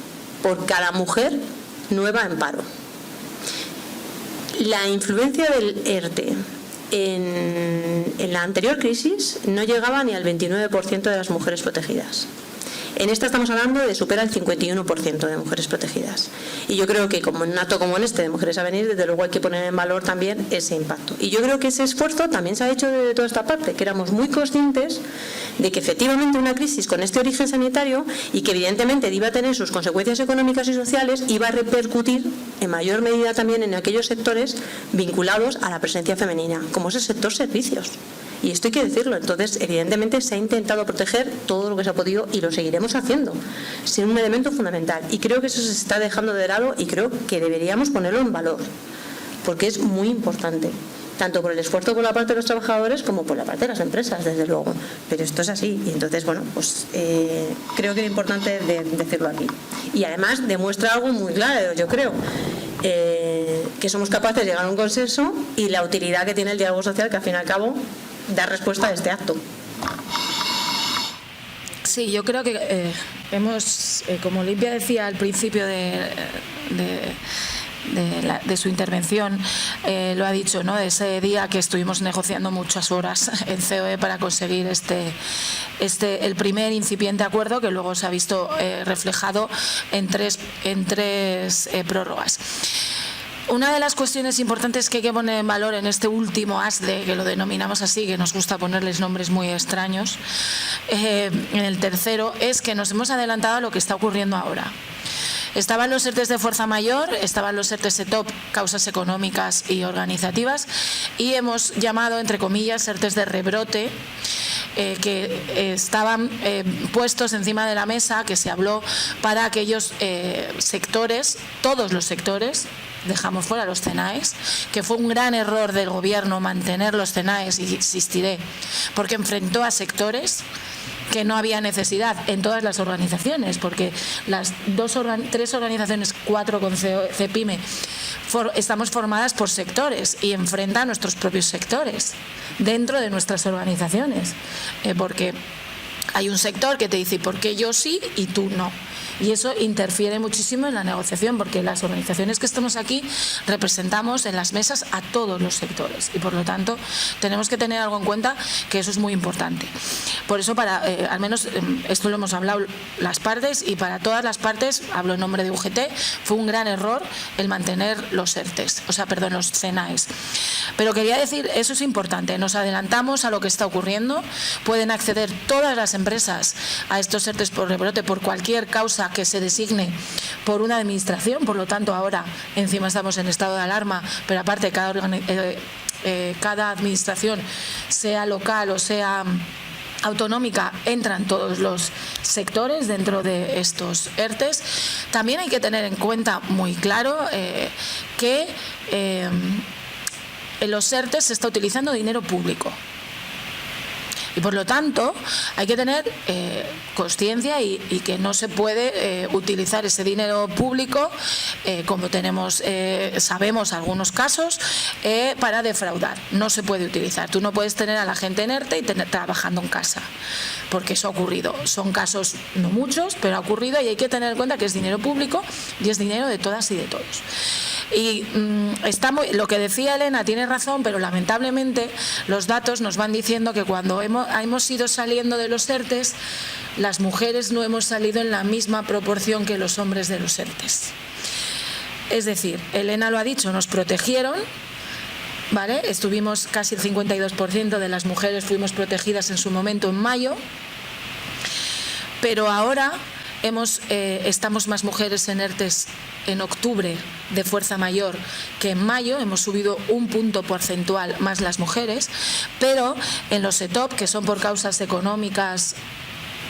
por cada mujer nueva en paro. La influencia del ERTE en la anterior crisis no llegaba ni al 29% de las mujeres protegidas. En esta estamos hablando de supera el 51% de mujeres protegidas. Y yo creo que como en un acto como en este de Mujeres a Venir, desde luego hay que poner en valor también ese impacto. Y yo creo que ese esfuerzo también se ha hecho de toda esta parte, que éramos muy conscientes de que efectivamente una crisis con este origen sanitario y que evidentemente iba a tener sus consecuencias económicas y sociales, iba a repercutir en mayor medida también en aquellos sectores vinculados a la presencia femenina, como es el sector servicios. Y esto hay que decirlo. Entonces, evidentemente, se ha intentado proteger todo lo que se ha podido y lo seguiremos haciendo, sin un elemento fundamental. Y creo que eso se está dejando de lado y creo que deberíamos ponerlo en valor, porque es muy importante, tanto por el esfuerzo por la parte de los trabajadores como por la parte de las empresas, desde luego. Pero esto es así. Y entonces, bueno, pues creo que es importante decirlo aquí. Y además demuestra algo muy claro, yo creo. Que somos capaces de llegar a un consenso y la utilidad que tiene el diálogo social, que al fin y al cabo da respuesta a este acto. Sí, yo creo que hemos, como Olimpia decía al principio de su intervención, lo ha dicho, ¿no? Ese día que estuvimos negociando muchas horas en COE para conseguir el primer incipiente acuerdo, que luego se ha visto reflejado en tres prórrogas. Una de las cuestiones importantes que hay que poner en valor en este último ASDE, que lo denominamos así, que nos gusta ponerles nombres muy extraños, en el tercero, es que nos hemos adelantado a lo que está ocurriendo ahora. Estaban los ERTEs de fuerza mayor, estaban los ERTEs ETOP, causas económicas y organizativas, y hemos llamado, entre comillas, ERTEs de rebrote, que estaban puestos encima de la mesa, que se habló para aquellos sectores, todos los sectores. Dejamos fuera los CENAES, que fue un gran error del gobierno mantener los CENAES, y insistiré, porque enfrentó a sectores que no había necesidad en todas las organizaciones, porque las 3 organizaciones, 4 con CEPIME, estamos formadas por sectores y enfrenta a nuestros propios sectores dentro de nuestras organizaciones, porque hay un sector que te dice ¿por qué yo sí y tú no? Y eso interfiere muchísimo en la negociación, porque las organizaciones que estamos aquí representamos en las mesas a todos los sectores y por lo tanto tenemos que tener algo en cuenta, que eso es muy importante. Por eso, al menos esto lo hemos hablado las partes, y para todas las partes, hablo en nombre de UGT, fue un gran error el mantener los ERTEs, los CENAES. Pero quería decir, eso es importante, nos adelantamos a lo que está ocurriendo, pueden acceder todas las empresas a estos ERTEs por rebrote por cualquier causa que se designe por una administración, por lo tanto ahora encima estamos en estado de alarma, pero aparte cada administración, sea local o sea autonómica, entran todos los sectores dentro de estos ERTEs. También hay que tener en cuenta muy claro que en los ERTEs se está utilizando dinero público. Y por lo tanto hay que tener consciencia y que no se puede utilizar ese dinero público, como sabemos algunos casos, para defraudar. No se puede utilizar. Tú no puedes tener a la gente en ERTE y trabajando en casa, porque eso ha ocurrido. Son casos no muchos, pero ha ocurrido, y hay que tener en cuenta que es dinero público y es dinero de todas y de todos. Y lo que decía Elena tiene razón, pero lamentablemente los datos nos van diciendo que cuando hemos ido saliendo de los ERTEs, las mujeres no hemos salido en la misma proporción que los hombres de los ERTEs. Es decir, Elena lo ha dicho, nos protegieron, ¿vale? Estuvimos casi el 52% de las mujeres fuimos protegidas en su momento en mayo, pero ahora estamos más mujeres en ERTES en octubre de fuerza mayor que en mayo, hemos subido un punto porcentual más las mujeres, pero en los ETOP, que son por causas económicas,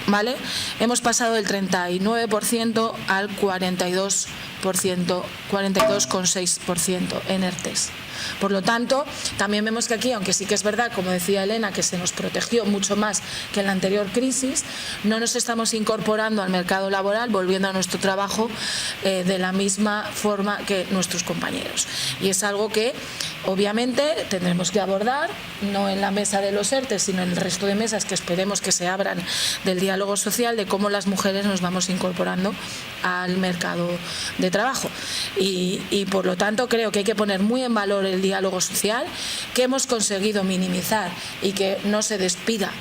¿vale?, hemos pasado del 39% al 42,6% en ERTES. Por lo tanto, también vemos que aquí, aunque sí que es verdad, como decía Elena, que se nos protegió mucho más que en la anterior crisis, no nos estamos incorporando al mercado laboral, volviendo a nuestro trabajo de la misma forma que nuestros compañeros. Y es algo que, obviamente, tendremos que abordar, no en la mesa de los ERTE, sino en el resto de mesas que esperemos que se abran del diálogo social, de cómo las mujeres nos vamos incorporando al mercado de trabajo. Y por lo tanto, creo que hay que poner muy en valor el diálogo social, que hemos conseguido minimizar y que no se despida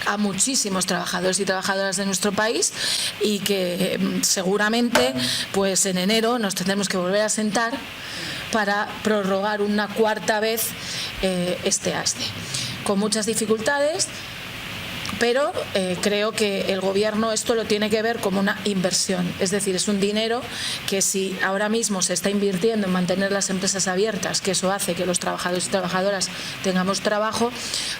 a muchísimos trabajadores y trabajadoras de nuestro país, y que seguramente pues en enero nos tendremos que volver a sentar para prorrogar una cuarta vez este ASDE, con muchas dificultades. Pero creo que el Gobierno esto lo tiene que ver como una inversión, es decir, es un dinero que si ahora mismo se está invirtiendo en mantener las empresas abiertas, que eso hace que los trabajadores y trabajadoras tengamos trabajo,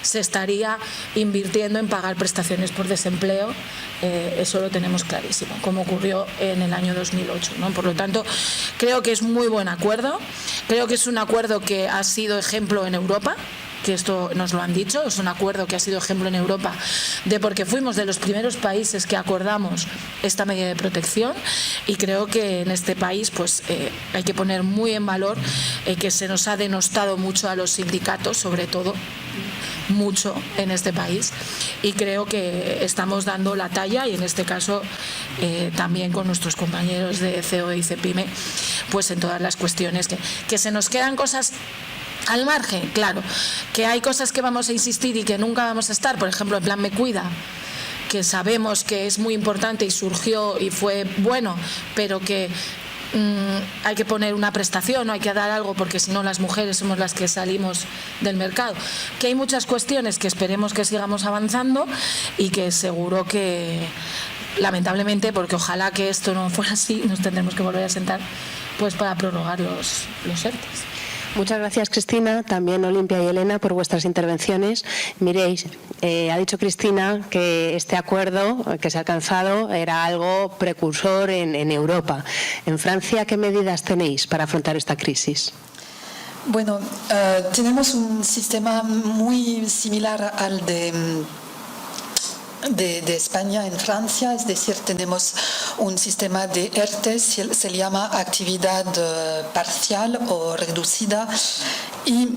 se estaría invirtiendo en pagar prestaciones por desempleo, eso lo tenemos clarísimo, como ocurrió en el año 2008, ¿no? Por lo tanto, creo que es muy buen acuerdo, creo que es un acuerdo que ha sido ejemplo en Europa, que esto nos lo han dicho, es un acuerdo que ha sido ejemplo en Europa, de porque fuimos de los primeros países que acordamos esta medida de protección, y creo que en este país pues hay que poner muy en valor que se nos ha denostado mucho a los sindicatos, sobre todo mucho en este país, y creo que estamos dando la talla, y en este caso también con nuestros compañeros de COE y CEPIME, pues en todas las cuestiones que se nos quedan cosas al margen, claro, que hay cosas que vamos a insistir y que nunca vamos a estar, por ejemplo, el plan Me Cuida, que sabemos que es muy importante y surgió y fue bueno, pero que hay que poner una prestación, hay que dar algo, porque si no las mujeres somos las que salimos del mercado. Que hay muchas cuestiones que esperemos que sigamos avanzando, y que seguro que, lamentablemente, porque ojalá que esto no fuera así, nos tendremos que volver a sentar pues para prorrogar los ERTES. Muchas gracias, Cristina, también Olimpia y Elena, por vuestras intervenciones. Miréis, ha dicho Cristina que este acuerdo que se ha alcanzado era algo precursor en Europa. En Francia, ¿qué medidas tenéis para afrontar esta crisis? Bueno, tenemos un sistema muy similar al de España en Francia, es decir, tenemos un sistema de ERTE, se llama actividad parcial o reducida, y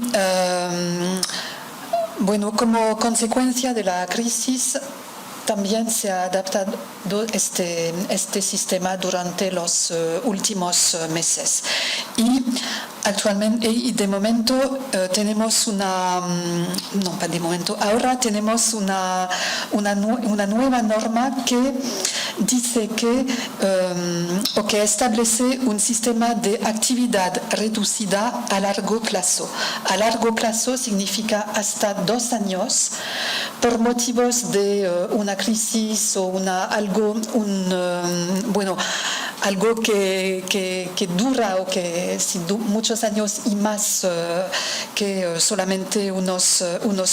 bueno, como consecuencia de la crisis también se ha adaptado este sistema durante los últimos meses. Y actualmente, y de momento tenemos ahora tenemos una nueva norma que dice que establece un sistema de actividad reducida a largo plazo. A largo plazo significa hasta 2 años, por motivos de una crisis o algo que dura, o que muchos años y más que solamente unos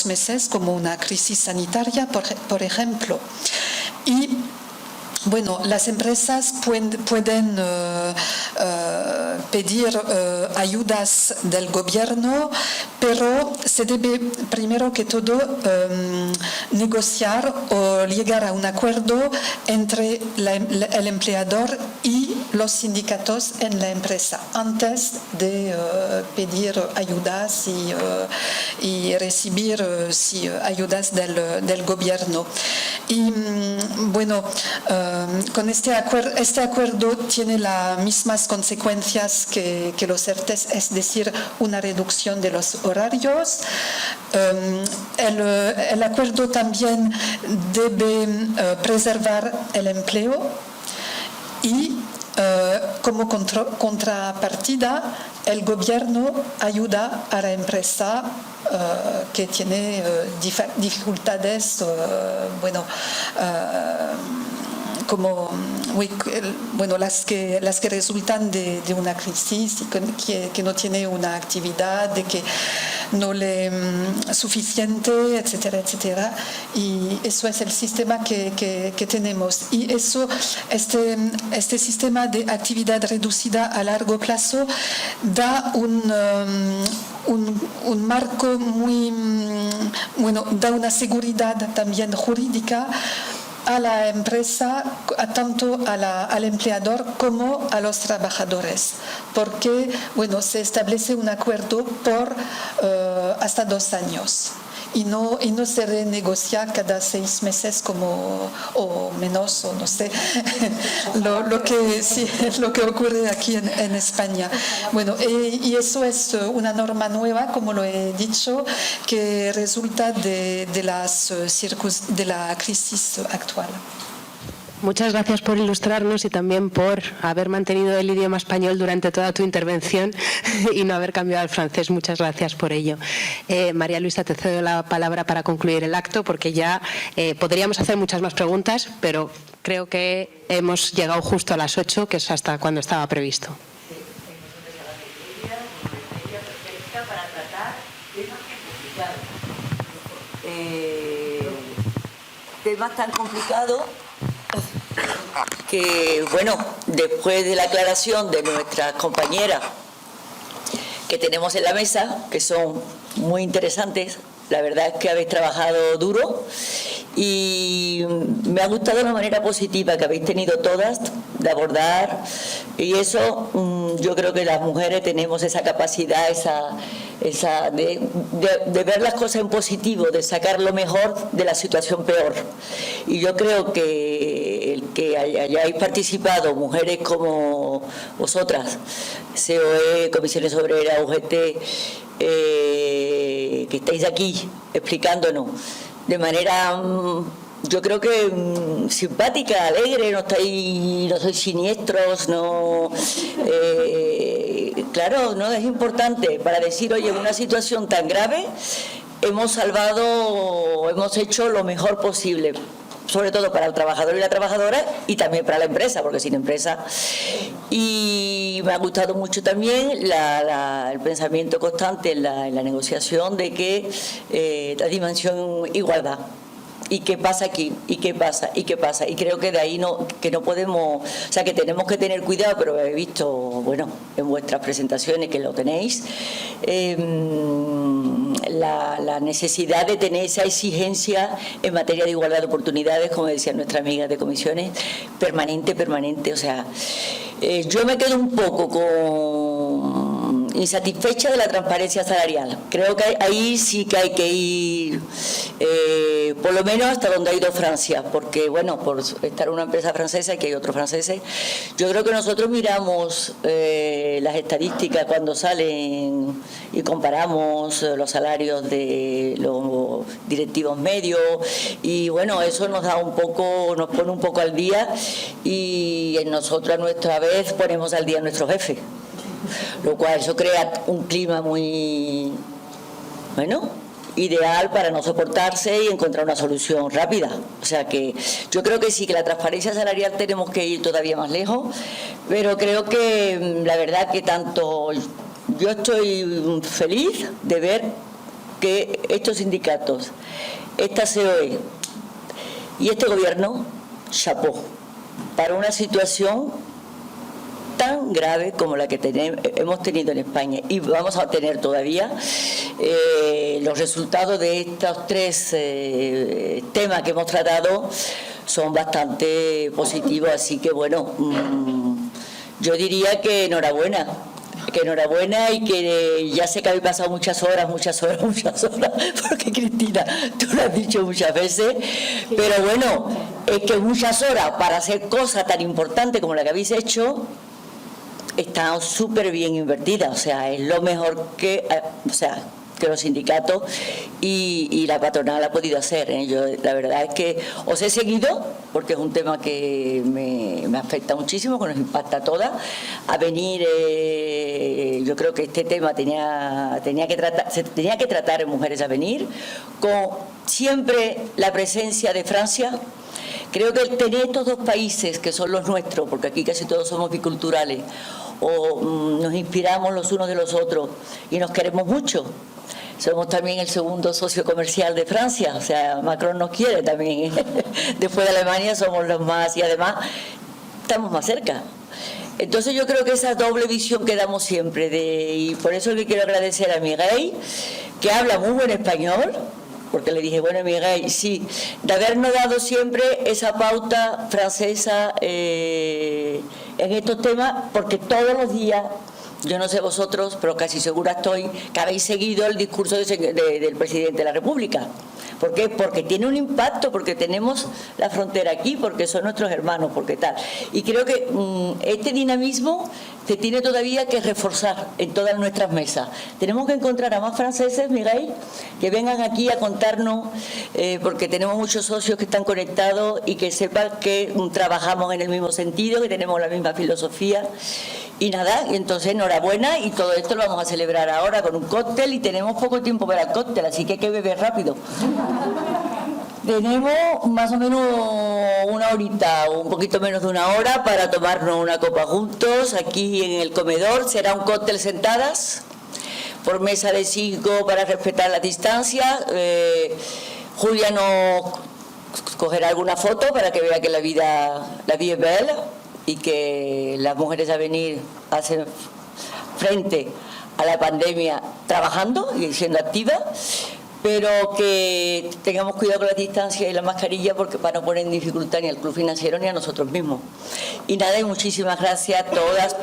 meses, como una crisis sanitaria, por ejemplo. Y bueno, las empresas pueden pedir ayudas del gobierno, pero se debe primero que todo negociar o llegar a un acuerdo entre el empleador y los sindicatos en la empresa antes de pedir ayudas y recibir ayudas del gobierno. Y bueno, con este acuerdo tiene las mismas consecuencias que los ERTES, es decir, una reducción de los horarios. El acuerdo también debe preservar el empleo, y Como contrapartida, el gobierno ayuda a la empresa que tiene dificultades, las que resultan de una crisis y que no tiene una actividad, de que no le suficiente, etcétera, etcétera. Y eso es el sistema que tenemos. Y este sistema de actividad reducida a largo plazo da un marco muy, da una seguridad también jurídica a la empresa, tanto al empleador como a los trabajadores, porque se establece un acuerdo por hasta 2 años y no se renegocia cada 6 meses o menos, o no sé, lo que ocurre aquí en España. Y eso es una norma nueva, como lo he dicho, que resulta de la crisis actual. Muchas gracias por ilustrarnos y también por haber mantenido el idioma español durante toda tu intervención y no haber cambiado al francés. Muchas gracias por ello. María Luisa, te cedo la palabra para concluir el acto, porque ya podríamos hacer muchas más preguntas, pero creo que hemos llegado justo a las 8, que es hasta cuando estaba previsto. Temas tan complicados que, después de la aclaración de nuestras compañeras que tenemos en la mesa, que son muy interesantes, la verdad es que habéis trabajado duro y me ha gustado la manera positiva que habéis tenido todas de abordar, y eso yo creo que las mujeres tenemos esa capacidad, de ver las cosas en positivo, de sacar lo mejor de la situación peor. Y yo creo que el que hayáis participado, mujeres como vosotras, COE, Comisiones Obreras, UGT, que estáis aquí explicándonos de manera, yo creo que simpática, alegre, no sois siniestros, claro, no es importante para decir, oye, en una situación tan grave hemos hecho lo mejor posible, sobre todo para el trabajador y la trabajadora, y también para la empresa, porque sin empresa. Y me ha gustado mucho también el pensamiento constante en la negociación de que la dimensión igualdad. ¿Y qué pasa aquí? ¿Y qué pasa? ¿Y qué pasa? Y creo que de ahí que no podemos, o sea, que tenemos que tener cuidado, pero he visto, en vuestras presentaciones que lo tenéis, la necesidad de tener esa exigencia en materia de igualdad de oportunidades, como decía nuestra amiga de comisiones, permanente, o sea, yo me quedo un poco insatisfecha de la transparencia salarial. Creo que ahí sí que hay que ir, por lo menos hasta donde ha ido Francia, porque por estar en una empresa francesa y que hay otros franceses, yo creo que nosotros miramos las estadísticas cuando salen y comparamos los salarios de los directivos medios, y eso nos pone un poco al día, y nosotros a nuestra vez ponemos al día a nuestros jefes, lo cual eso crea un clima muy ideal para no soportarse y encontrar una solución rápida. O sea que yo creo que sí, que la transparencia salarial tenemos que ir todavía más lejos, pero creo que la verdad que yo estoy feliz de ver que estos sindicatos, esta COE y este gobierno, chapó, para una situación tan grave como la que hemos tenido en España y vamos a tener todavía. Los resultados de estos 3 temas que hemos tratado son bastante positivos, así que yo diría que enhorabuena, y que ya sé que habéis pasado muchas horas, porque Cristina, tú lo has dicho muchas veces, pero es que muchas horas para hacer cosas tan importantes como la que habéis hecho están súper bien invertidas, o sea, es lo mejor que, que los sindicatos y la patronal ha podido hacer. Yo la verdad es que os he seguido porque es un tema que me afecta muchísimo, que nos impacta a todas. A venir, yo creo que este tema se tenía que tratar en Mujeres a Venir, con siempre la presencia de Francia. Creo que tener estos dos países que son los nuestros, porque aquí casi todos somos biculturales, o nos inspiramos los unos de los otros y nos queremos mucho. Somos también el segundo socio comercial de Francia, o sea, Macron nos quiere también. Después de Alemania somos los más, y además estamos más cerca. Entonces yo creo que esa doble visión que damos siempre, y por eso le quiero agradecer a Miguel, que habla muy buen español, porque le dije, bueno, Miguel, sí, de habernos dado siempre esa pauta francesa en estos temas, porque todos los días, yo no sé vosotros, pero casi segura estoy, que habéis seguido el discurso del presidente de la República. ¿Por qué? Porque tiene un impacto, porque tenemos la frontera aquí, porque son nuestros hermanos, porque tal. Y creo que este dinamismo se tiene todavía que reforzar en todas nuestras mesas. Tenemos que encontrar a más franceses, Miguel, que vengan aquí a contarnos, porque tenemos muchos socios que están conectados y que sepan que trabajamos en el mismo sentido, que tenemos la misma filosofía. Y nada, y entonces enhorabuena, y todo esto lo vamos a celebrar ahora con un cóctel, y tenemos poco tiempo para el cóctel, así que hay que beber rápido. Tenemos más o menos una horita, o un poquito menos de una hora, para tomarnos una copa juntos aquí en el comedor. Será un cóctel sentadas, por mesa de 5 para respetar la distancia. Julia nos cogerá alguna foto para que vea que la vida es bella y que las mujeres a venir hacen frente a la pandemia trabajando y siendo activas, pero que tengamos cuidado con la distancia y la mascarilla, porque para no poner en dificultad ni al club financiero ni a nosotros mismos. Y nada, y muchísimas gracias a todas.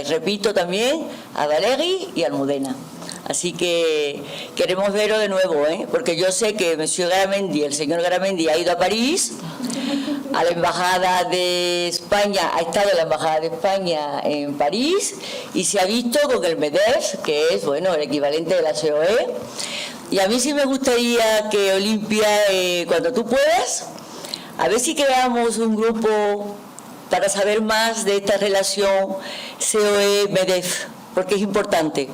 Y repito también a Valérie y a Almudena. Así que queremos veros de nuevo, porque yo sé que el señor Garamendi ha ido a París, a la Embajada de España, ha estado en la Embajada de España en París y se ha visto con el MEDEF, que es, bueno, el equivalente de la COE. Y a mí sí me gustaría que Olimpia, cuando tú puedas, a ver si creamos un grupo para saber más de esta relación COE-MEDEF, porque es importante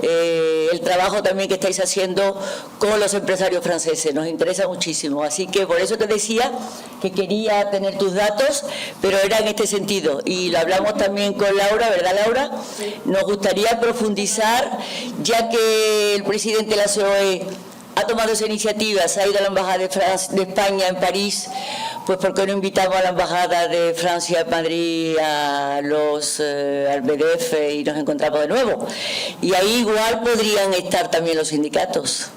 el trabajo también que estáis haciendo con los empresarios franceses, nos interesa muchísimo, así que por eso te decía que quería tener tus datos, pero era en este sentido, y lo hablamos también con Laura, ¿verdad, Laura? Nos gustaría profundizar, ya que el presidente de la COE ha tomado esa iniciativa, se ha ido a la Embajada de España en París, pues ¿por qué no invitamos a la Embajada de Francia en Madrid al MEDEF y nos encontramos de nuevo? Y ahí igual podrían estar también los sindicatos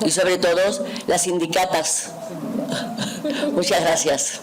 y sobre todo las sindicatas. Muchas gracias.